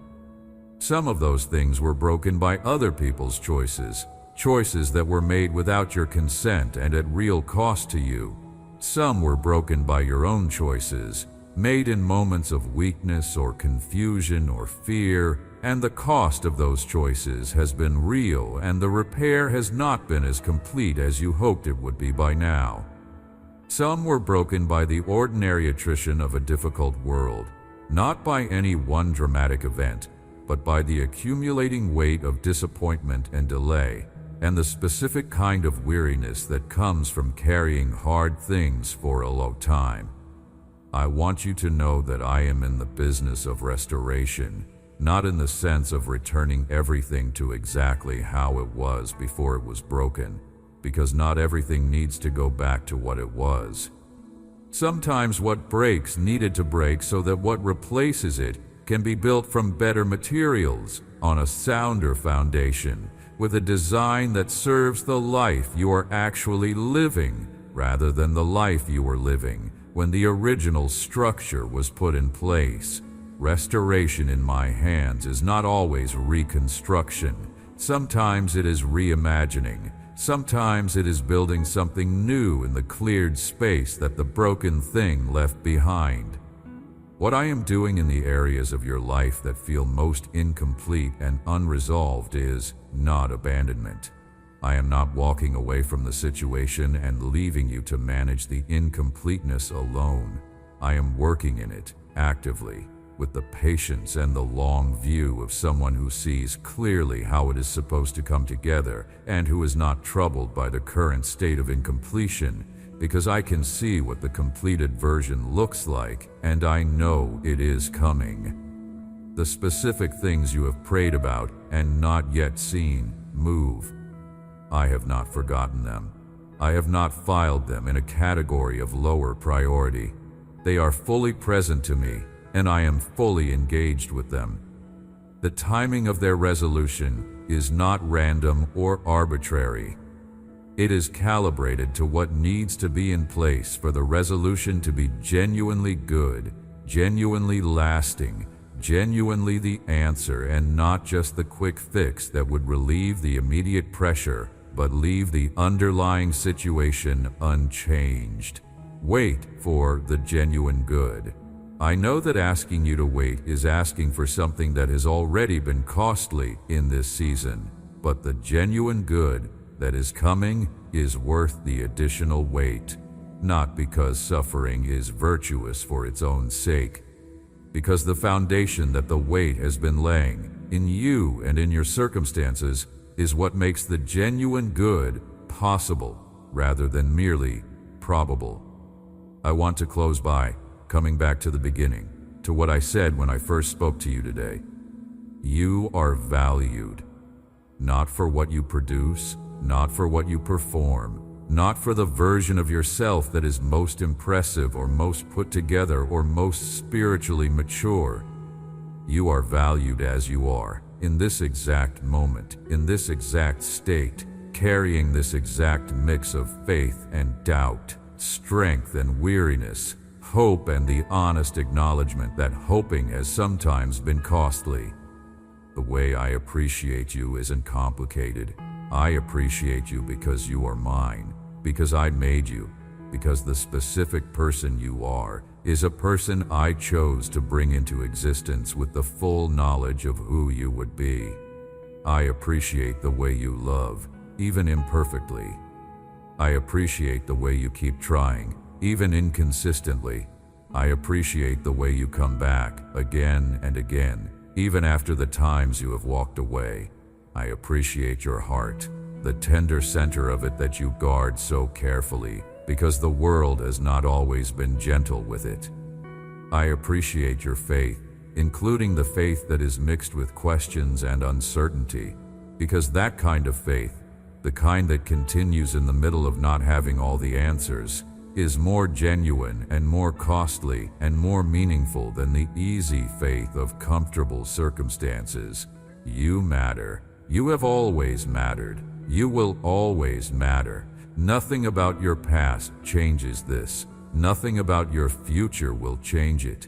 Some of those things were broken by other people's choices, choices that were made without your consent and at real cost to you. Some were broken by your own choices, made in moments of weakness or confusion or fear, and the cost of those choices has been real and the repair has not been as complete as you hoped it would be by now. Some were broken by the ordinary attrition of a difficult world, not by any one dramatic event, but by the accumulating weight of disappointment and delay, and the specific kind of weariness that comes from carrying hard things for a long time. I want you to know that I am in the business of restoration, not in the sense of returning everything to exactly how it was before it was broken, because not everything needs to go back to what it was. Sometimes what breaks needed to break so that what replaces it can be built from better materials, on a sounder foundation, with a design that serves the life you are actually living, rather than the life you were living when the original structure was put in place. Restoration in my hands is not always reconstruction. Sometimes it is reimagining. Sometimes it is building something new in the cleared space that the broken thing left behind. What I am doing in the areas of your life that feel most incomplete and unresolved is not abandonment. I am not walking away from the situation and leaving you to manage the incompleteness alone. I am working in it, actively, with the patience and the long view of someone who sees clearly how it is supposed to come together and who is not troubled by the current state of incompletion, because I can see what the completed version looks like and I know it is coming. The specific things you have prayed about and not yet seen move. I have not forgotten them. I have not filed them in a category of lower priority. They are fully present to me, and I am fully engaged with them. The timing of their resolution is not random or arbitrary. It is calibrated to what needs to be in place for the resolution to be genuinely good, genuinely lasting, genuinely the answer, and not just the quick fix that would relieve the immediate pressure but leave the underlying situation unchanged. Wait for the genuine good. I know that asking you to wait is asking for something that has already been costly in this season, but the genuine good that is coming is worth the additional wait, not because suffering is virtuous for its own sake, because the foundation that the wait has been laying in you and in your circumstances is what makes the genuine good possible rather than merely probable. I want to close by coming back to the beginning, to what I said when I first spoke to you today. You are valued, not for what you produce, not for what you perform, not for the version of yourself that is most impressive or most put together or most spiritually mature. You are valued as you are, in this exact moment, in this exact state, carrying this exact mix of faith and doubt, strength and weariness, hope and the honest acknowledgement that hoping has sometimes been costly. The way I appreciate you isn't complicated. I appreciate you because you are mine, because I made you, because the specific person you are is a person I chose to bring into existence with the full knowledge of who you would be. I appreciate the way you love, even imperfectly. I appreciate the way you keep trying, even inconsistently. I appreciate the way you come back again and again, even after the times you have walked away. I appreciate your heart, the tender center of it that you guard so carefully, because the world has not always been gentle with it. I appreciate your faith, including the faith that is mixed with questions and uncertainty, because that kind of faith, the kind that continues in the middle of not having all the answers, is more genuine and more costly and more meaningful than the easy faith of comfortable circumstances. You matter. You have always mattered. You will always matter. Nothing about your past changes this. Nothing about your future will change it.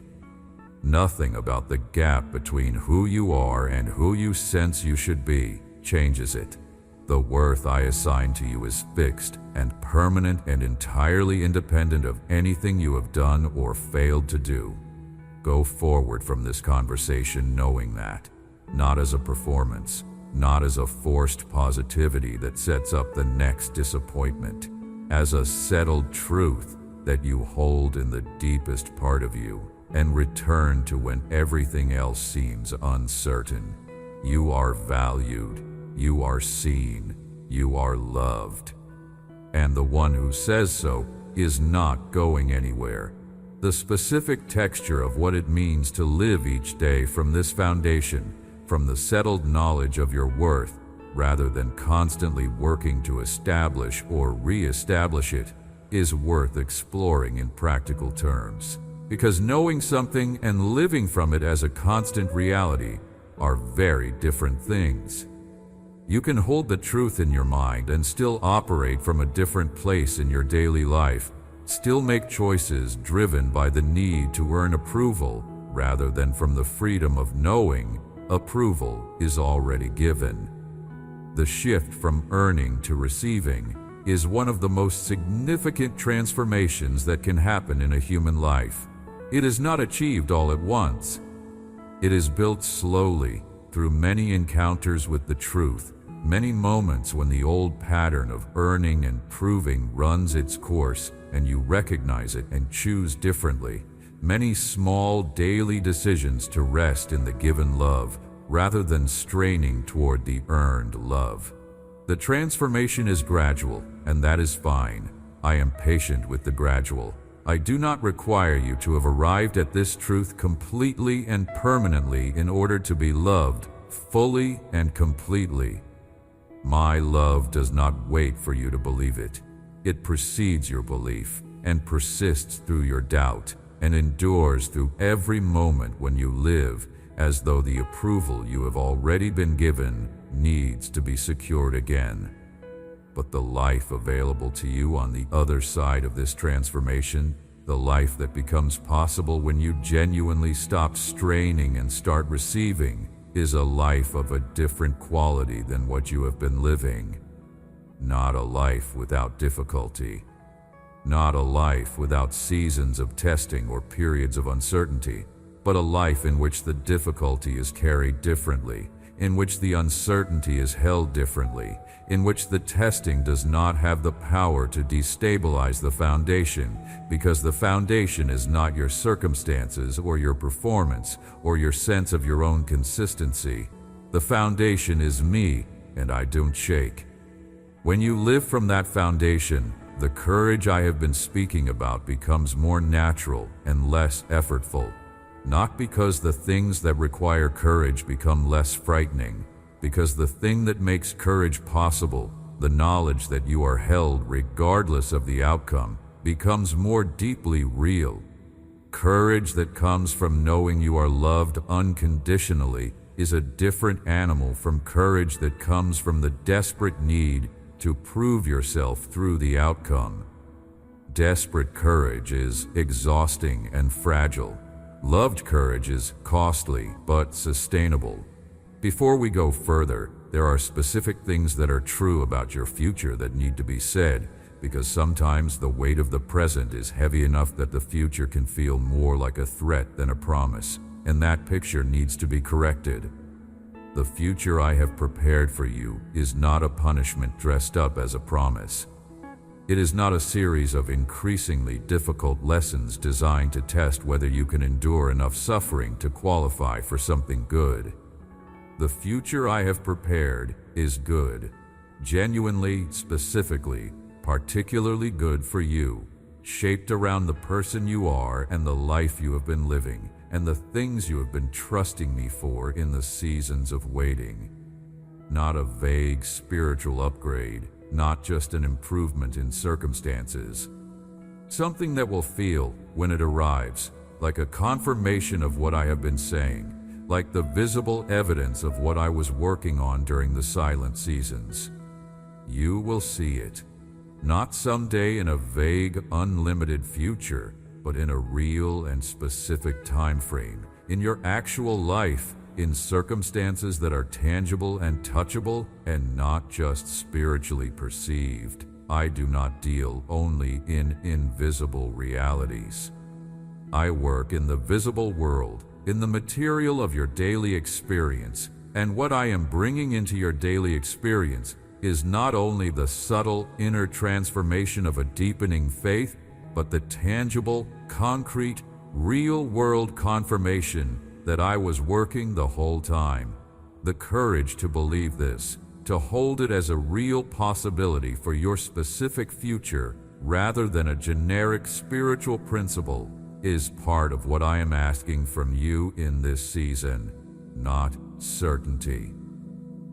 Nothing about the gap between who you are and who you sense you should be changes it. The worth I assign to you is fixed and permanent and entirely independent of anything you have done or failed to do. Go forward from this conversation knowing that, not as a performance, not as a forced positivity that sets up the next disappointment, as a settled truth that you hold in the deepest part of you and return to when everything else seems uncertain. You are valued. You are seen, you are loved. And the one who says so is not going anywhere. The specific texture of what it means to live each day from this foundation, from the settled knowledge of your worth, rather than constantly working to establish or re-establish it, is worth exploring in practical terms. Because knowing something and living from it as a constant reality are very different things. You can hold the truth in your mind and still operate from a different place in your daily life, still make choices driven by the need to earn approval rather than from the freedom of knowing approval is already given. The shift from earning to receiving is one of the most significant transformations that can happen in a human life. It is not achieved all at once. It is built slowly through many encounters with the truth, many moments when the old pattern of earning and proving runs its course and you recognize it and choose differently, many small daily decisions to rest in the given love rather than straining toward the earned love. The transformation is gradual, and that is fine. I am patient with the gradual. I do not require you to have arrived at this truth completely and permanently in order to be loved fully and completely. My love does not wait for you to believe it. It precedes your belief and persists through your doubt and endures through every moment when you live as though the approval you have already been given needs to be secured again. But the life available to you on the other side of this transformation, the life that becomes possible when you genuinely stop straining and start receiving, is a life of a different quality than what you have been living. Not a life without difficulty. Not a life without seasons of testing or periods of uncertainty, but a life in which the difficulty is carried differently, in which the uncertainty is held differently, in which the testing does not have the power to destabilize the foundation, because the foundation is not your circumstances or your performance or your sense of your own consistency. The foundation is me, and I don't shake. When you live from that foundation, the courage I have been speaking about becomes more natural and less effortful. Not because the things that require courage become less frightening, because the thing that makes courage possible, the knowledge that you are held regardless of the outcome, becomes more deeply real. Courage that comes from knowing you are loved unconditionally is a different animal from courage that comes from the desperate need to prove yourself through the outcome. Desperate courage is exhausting and fragile. Loved courage is costly but sustainable. Before we go further, there are specific things that are true about your future that need to be said, because sometimes the weight of the present is heavy enough that the future can feel more like a threat than a promise, and that picture needs to be corrected. The future I have prepared for you is not a punishment dressed up as a promise. It is not a series of increasingly difficult lessons designed to test whether you can endure enough suffering to qualify for something good. The future I have prepared is good, genuinely, specifically, particularly good for you, shaped around the person you are and the life you have been living, and the things you have been trusting me for in the seasons of waiting. Not a vague spiritual upgrade, not just an improvement in circumstances. Something that will feel, when it arrives, like a confirmation of what I have been saying, like the visible evidence of what I was working on during the silent seasons. You will see it, not someday in a vague, unlimited future, but in a real and specific time frame, in your actual life, in circumstances that are tangible and touchable and not just spiritually perceived. I do not deal only in invisible realities. I work in the visible world, in the material of your daily experience, and what I am bringing into your daily experience is not only the subtle inner transformation of a deepening faith, but the tangible, concrete, real-world confirmation that I was working the whole time. The courage to believe this, to hold it as a real possibility for your specific future rather than a generic spiritual principle, is part of what I am asking from you in this season. Not certainty,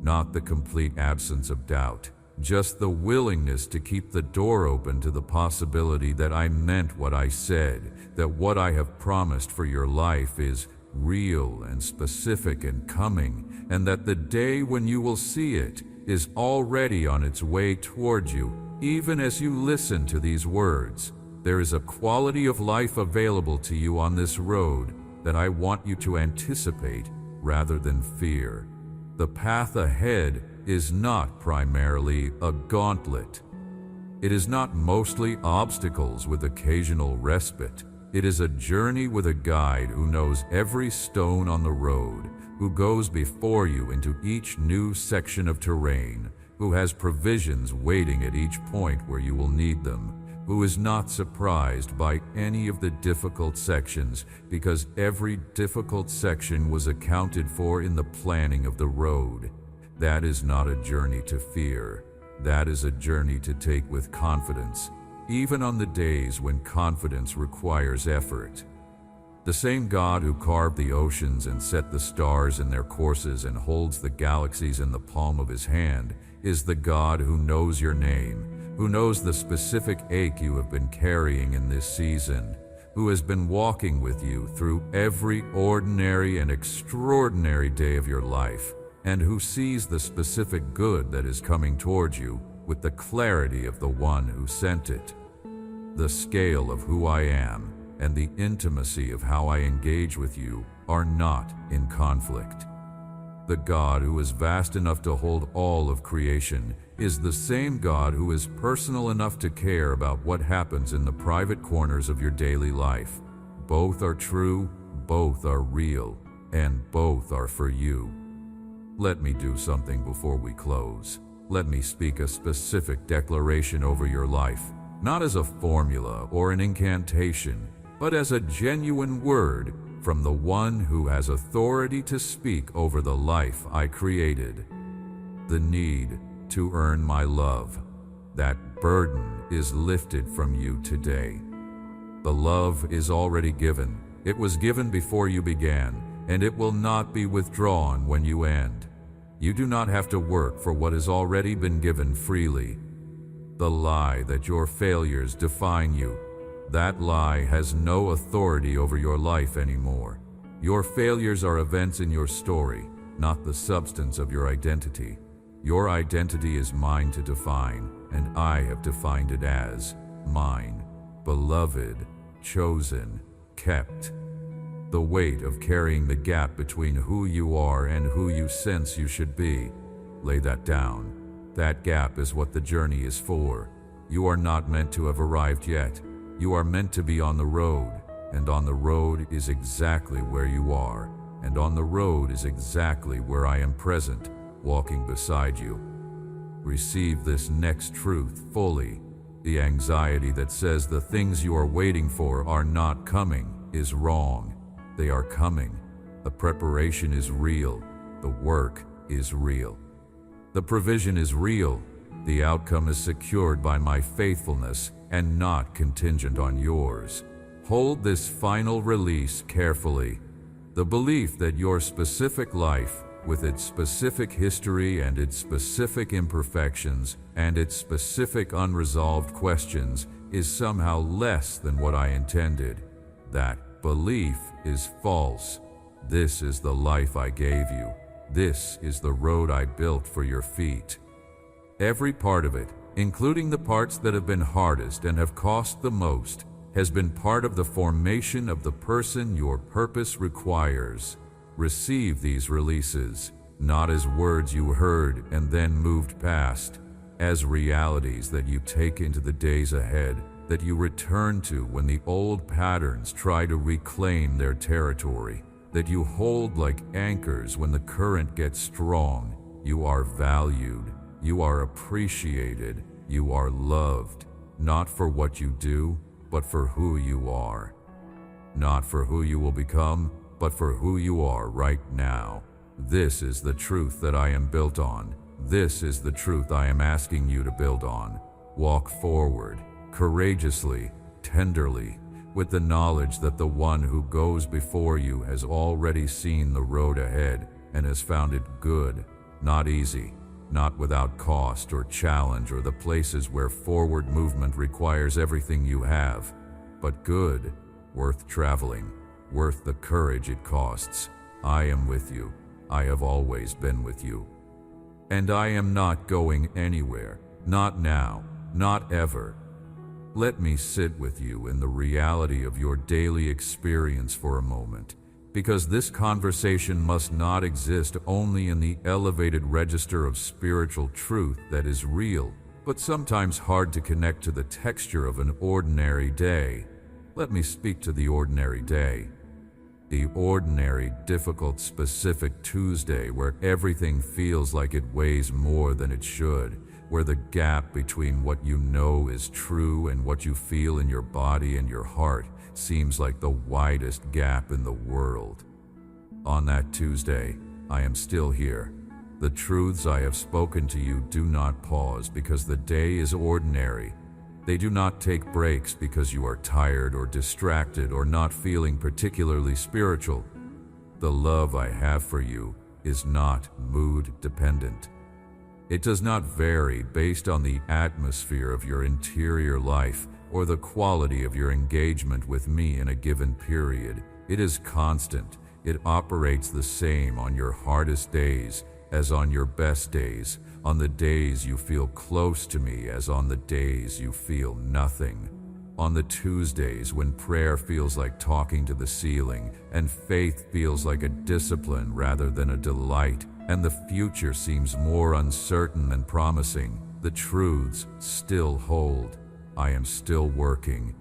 not the complete absence of doubt, just the willingness to keep the door open to the possibility that I meant what I said, that what I have promised for your life is real and specific and coming, and that the day when you will see it is already on its way toward you, even as you listen to these words. There is a quality of life available to you on this road that I want you to anticipate rather than fear. The path ahead is not primarily a gauntlet. It is not mostly obstacles with occasional respite. It is a journey with a guide who knows every stone on the road, who goes before you into each new section of terrain, who has provisions waiting at each point where you will need them, who is not surprised by any of the difficult sections because every difficult section was accounted for in the planning of the road. That is not a journey to fear. That is a journey to take with confidence, even on the days when confidence requires effort. The same God who carved the oceans and set the stars in their courses and holds the galaxies in the palm of his hand is the God who knows your name, who knows the specific ache you have been carrying in this season, who has been walking with you through every ordinary and extraordinary day of your life, and who sees the specific good that is coming towards you with the clarity of the one who sent it. The scale of who I am and the intimacy of how I engage with you are not in conflict. The God who is vast enough to hold all of creation is the same God who is personal enough to care about what happens in the private corners of your daily life. Both are true, both are real, and both are for you. Let me do something before we close. Let me speak a specific declaration over your life, not as a formula or an incantation, but as a genuine word from the one who has authority to speak over the life I created. The need to earn my love, that burden is lifted from you today. The love is already given. It was given before you began, and it will not be withdrawn when you end. You do not have to work for what has already been given freely. The lie that your failures define you, that lie has no authority over your life anymore. Your failures are events in your story, not the substance of your identity. Your identity is mine to define, and I have defined it as mine, beloved, chosen, kept. The weight of carrying the gap between who you are and who you sense you should be. Lay that down. That gap is what the journey is for. You are not meant to have arrived yet. You are meant to be on the road, and on the road is exactly where you are, and on the road is exactly where I am present, walking beside you. Receive this next truth fully. The anxiety that says the things you are waiting for are not coming is wrong. They are coming. The preparation is real. The work is real. The provision is real. The outcome is secured by my faithfulness and not contingent on yours. Hold this final release carefully. The belief that your specific life, with its specific history and its specific imperfections and its specific unresolved questions, is somehow less than what I intended. That belief is false. This is the life I gave you. This is the road I built for your feet. Every part of it, including the parts that have been hardest and have cost the most, has been part of the formation of the person your purpose requires. Receive these releases, not as words you heard and then moved past, as realities that you take into the days ahead, that you return to when the old patterns try to reclaim their territory, that you hold like anchors when the current gets strong. You are valued. You are appreciated. You are loved, not for what you do, but for who you are. Not for who you will become, but for who you are right now. This is the truth that I am built on. This is the truth I am asking you to build on. Walk forward, courageously, tenderly, with the knowledge that the one who goes before you has already seen the road ahead and has found it good, not easy, not without cost or challenge or the places where forward movement requires everything you have, but good, worth traveling, worth the courage it costs. I am with you. I have always been with you. And I am not going anywhere, not now, not ever. Let me sit with you in the reality of your daily experience for a moment, because this conversation must not exist only in the elevated register of spiritual truth that is real, but sometimes hard to connect to the texture of an ordinary day. Let me speak to the ordinary day. The ordinary, difficult, specific Tuesday where everything feels like it weighs more than it should, where the gap between what you know is true and what you feel in your body and your heart seems like the widest gap in the world. On that Tuesday, I am still here. The truths I have spoken to you do not pause because the day is ordinary. They do not take breaks because you are tired or distracted or not feeling particularly spiritual. The love I have for you is not mood dependent. It does not vary based on the atmosphere of your interior life or the quality of your engagement with me in a given period. It is constant. It operates the same on your hardest days as on your best days, on the days you feel close to me as on the days you feel nothing. On the Tuesdays when prayer feels like talking to the ceiling and faith feels like a discipline rather than a delight, and the future seems more uncertain than promising, the truths still hold. I am still working.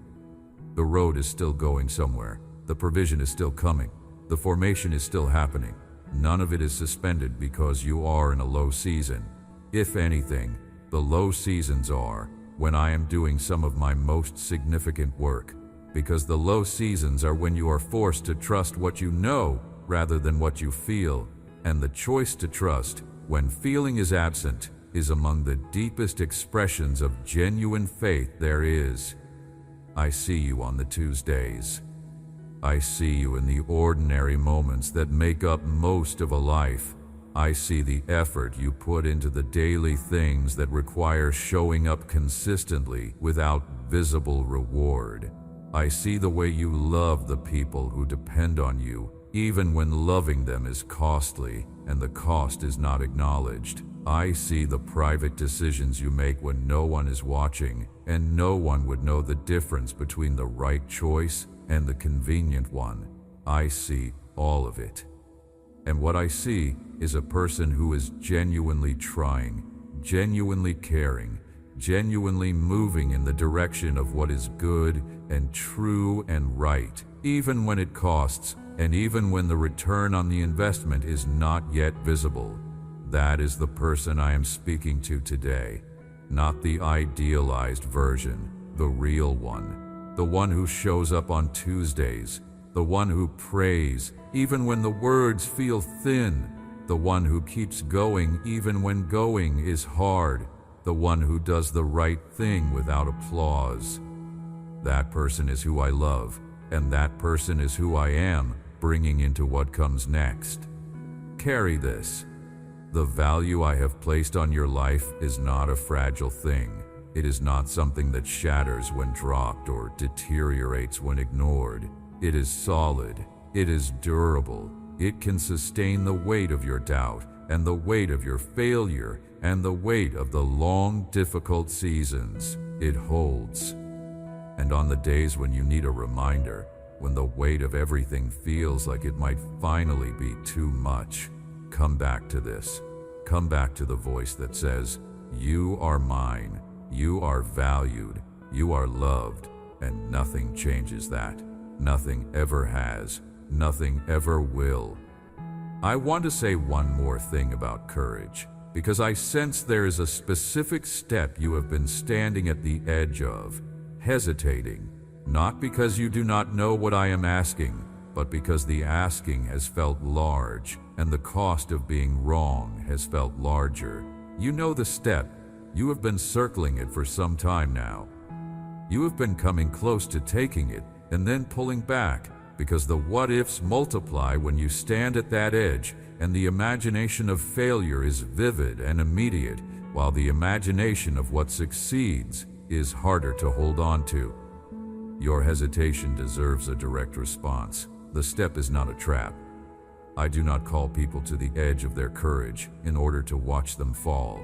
The road is still going somewhere. The provision is still coming. The formation is still happening. None of it is suspended because you are in a low season. If anything, the low seasons are when I am doing some of my most significant work, because the low seasons are when you are forced to trust what you know rather than what you feel, and the choice to trust, when feeling is absent, is among the deepest expressions of genuine faith there is. I see you on the Tuesdays. I see you in the ordinary moments that make up most of a life. I see the effort you put into the daily things that require showing up consistently without visible reward. I see the way you love the people who depend on you, even when loving them is costly and the cost is not acknowledged. I see the private decisions you make when no one is watching, and no one would know the difference between the right choice and the convenient one. I see all of it. And what I see is a person who is genuinely trying, genuinely caring, genuinely moving in the direction of what is good and true and right, even when it costs, and even when the return on the investment is not yet visible. That is the person I am speaking to today, not the idealized version, the real one, the one who shows up on Tuesdays, the one who prays even when the words feel thin, the one who keeps going even when going is hard, the one who does the right thing without applause. That person is who I love, and that person is who I am, bringing into what comes next. Carry this. The value I have placed on your life is not a fragile thing. It is not something that shatters when dropped or deteriorates when ignored. It is solid. It is durable. It can sustain the weight of your doubt and the weight of your failure and the weight of the long, difficult seasons. It holds. And on the days when you need a reminder, when the weight of everything feels like it might finally be too much, come back to this. Come back to the voice that says, "You are mine, you are valued, you are loved," and nothing changes that. Nothing ever has, nothing ever will. I want to say one more thing about courage, because I sense there is a specific step you have been standing at the edge of, hesitating, not because you do not know what I am asking, but because the asking has felt large and the cost of being wrong has felt larger. You know the step. You have been circling it for some time now. You have been coming close to taking it and then pulling back, because the what-ifs multiply when you stand at that edge, and the imagination of failure is vivid and immediate, while the imagination of what succeeds is harder to hold on to. Your hesitation deserves a direct response. The step is not a trap. I do not call people to the edge of their courage in order to watch them fall.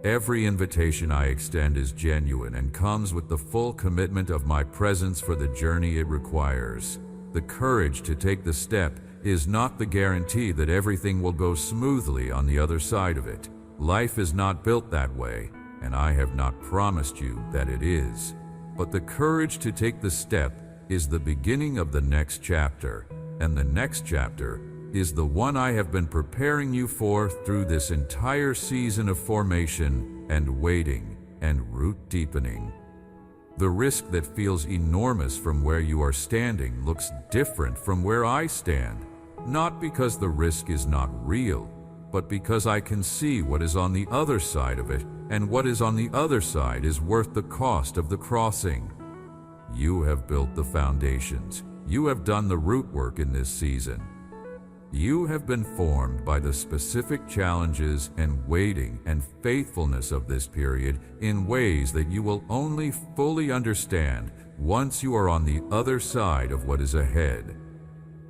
Every invitation I extend is genuine and comes with the full commitment of my presence for the journey it requires. The courage to take the step is not the guarantee that everything will go smoothly on the other side of it. Life is not built that way, and I have not promised you that it is. But the courage to take the step is the beginning of the next chapter, and the next chapter is the one I have been preparing you for through this entire season of formation and waiting and root deepening. The risk that feels enormous from where you are standing looks different from where I stand, not because the risk is not real, but because I can see what is on the other side of it, and what is on the other side is worth the cost of the crossing. You have built the foundations. You have done the root work in this season. You have been formed by the specific challenges and waiting and faithfulness of this period in ways that you will only fully understand once you are on the other side of what is ahead.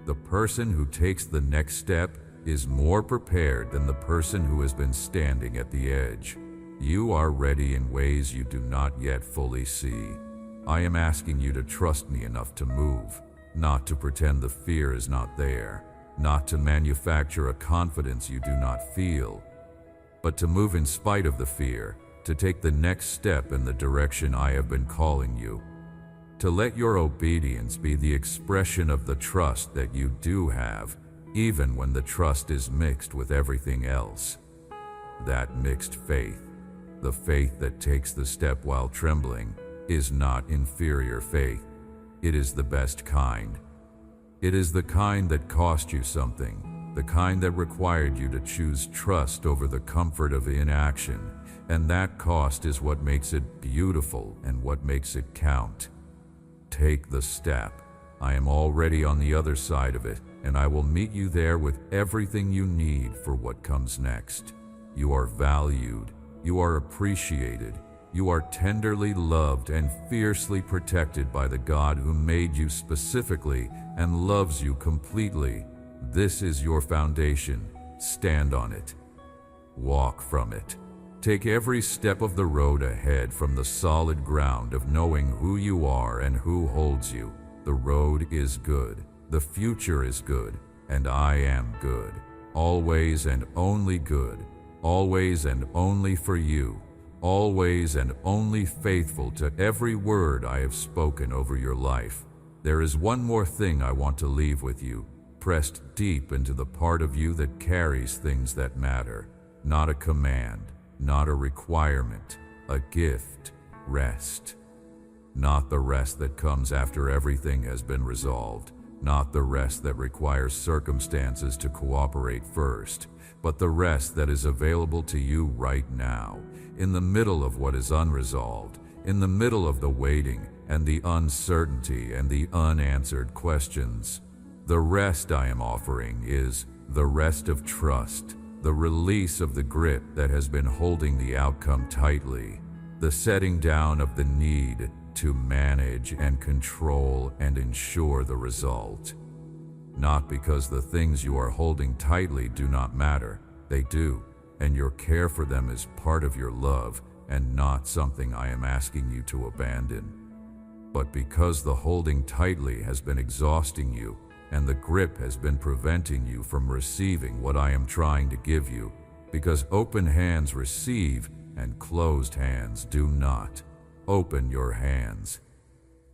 The person who takes the next step is more prepared than the person who has been standing at the edge. You are ready in ways you do not yet fully see. I am asking you to trust me enough to move, not to pretend the fear is not there, not to manufacture a confidence you do not feel, but to move in spite of the fear, to take the next step in the direction I have been calling you, to let your obedience be the expression of the trust that you do have, even when the trust is mixed with everything else. That mixed faith, the faith that takes the step while trembling, is not inferior faith. It is the best kind. It is the kind that cost you something, the kind that required you to choose trust over the comfort of inaction, and that cost is what makes it beautiful and what makes it count. Take the step. I am already on the other side of it, and I will meet you there with everything you need for what comes next. You are valued. You are appreciated. You are tenderly loved and fiercely protected by the God who made you specifically and loves you completely. This is your foundation. Stand on it. Walk from it. Take every step of the road ahead from the solid ground of knowing who you are and who holds you. The road is good. The future is good. And I am good. Always and only good. Always and only for you. Always and only faithful to every word I have spoken over your life. There is one more thing I want to leave with you, pressed deep into the part of you that carries things that matter. Not a command, not a requirement, a gift, rest. Not the rest that comes after everything has been resolved, not the rest that requires circumstances to cooperate first, but the rest that is available to you right now, in the middle of what is unresolved, in the middle of the waiting and the uncertainty and the unanswered questions. The rest I am offering is the rest of trust, the release of the grip that has been holding the outcome tightly, the setting down of the need to manage and control and ensure the result. Not because the things you are holding tightly do not matter, they do, and your care for them is part of your love and not something I am asking you to abandon. But because the holding tightly has been exhausting you, and the grip has been preventing you from receiving what I am trying to give you, because open hands receive and closed hands do not. Open your hands.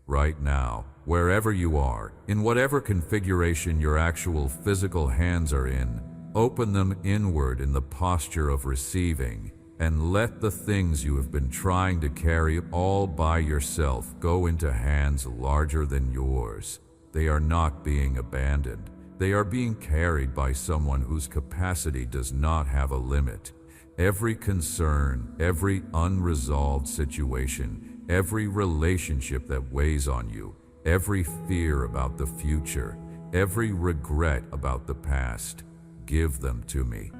Right now, wherever you are, in whatever configuration your actual physical hands are in, open them inward in the posture of receiving, and let the things you have been trying to carry all by yourself go into hands larger than yours. They are not being abandoned. They are being carried by someone whose capacity does not have a limit. Every concern, every unresolved situation, every relationship that weighs on you, every fear about the future, every regret about the past, give them to me.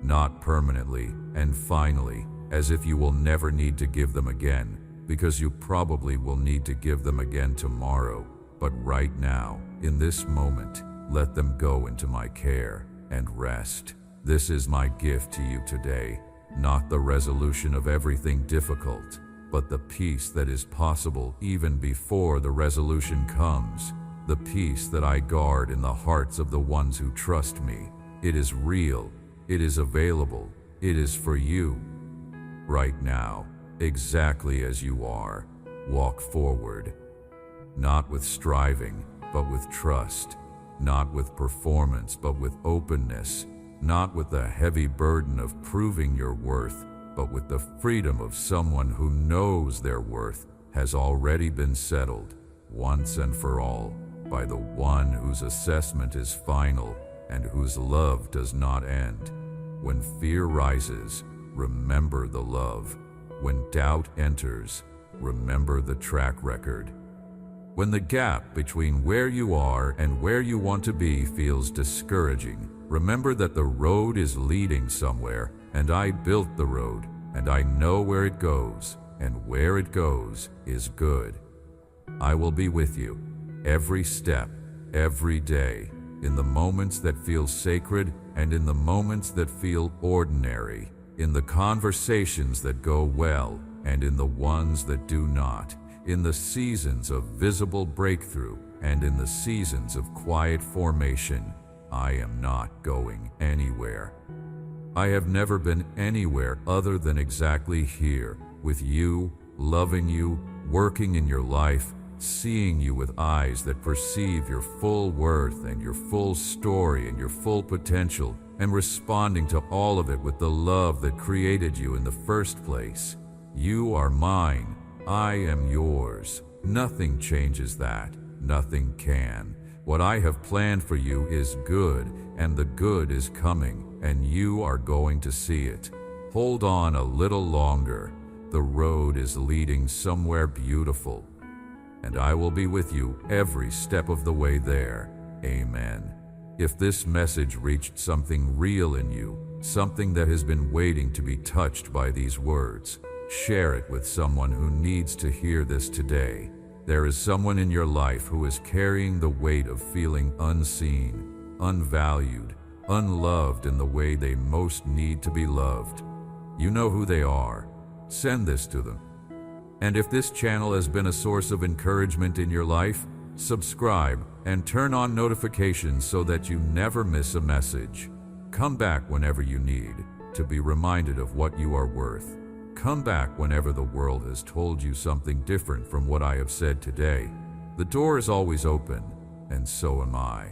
Not permanently and finally, as if you will never need to give them again, because you probably will need to give them again tomorrow. But right now, in this moment, let them go into my care and rest. This is my gift to you today, not the resolution of everything difficult, but the peace that is possible even before the resolution comes, the peace that I guard in the hearts of the ones who trust me. It is real, it is available, it is for you. Right now, exactly as you are, walk forward. Not with striving, but with trust. Not with performance, but with openness. Not with the heavy burden of proving your worth, but with the freedom of someone who knows their worth has already been settled, once and for all, by the one whose assessment is final and whose love does not end. When fear rises, remember the love. When doubt enters, remember the track record. When the gap between where you are and where you want to be feels discouraging, remember that the road is leading somewhere, and I built the road, and I know where it goes, and where it goes is good. I will be with you, every step, every day, in the moments that feel sacred and in the moments that feel ordinary, in the conversations that go well and in the ones that do not, in the seasons of visible breakthrough and in the seasons of quiet formation. I am not going anywhere. I have never been anywhere other than exactly here, with you, loving you, working in your life, seeing you with eyes that perceive your full worth and your full story and your full potential, and responding to all of it with the love that created you in the first place. You are mine. I am yours. Nothing changes that. Nothing can. What I have planned for you is good, and the good is coming, and you are going to see it. Hold on a little longer. The road is leading somewhere beautiful, and I will be with you every step of the way there. Amen. If this message reached something real in you, something that has been waiting to be touched by these words, share it with someone who needs to hear this today. There is someone in your life who is carrying the weight of feeling unseen, unvalued, unloved in the way they most need to be loved. You know who they are. Send this to them. And if this channel has been a source of encouragement in your life, subscribe and turn on notifications so that you never miss a message. Come back whenever you need to be reminded of what you are worth. Come back whenever the world has told you something different from what I have said today. The door is always open, and so am I.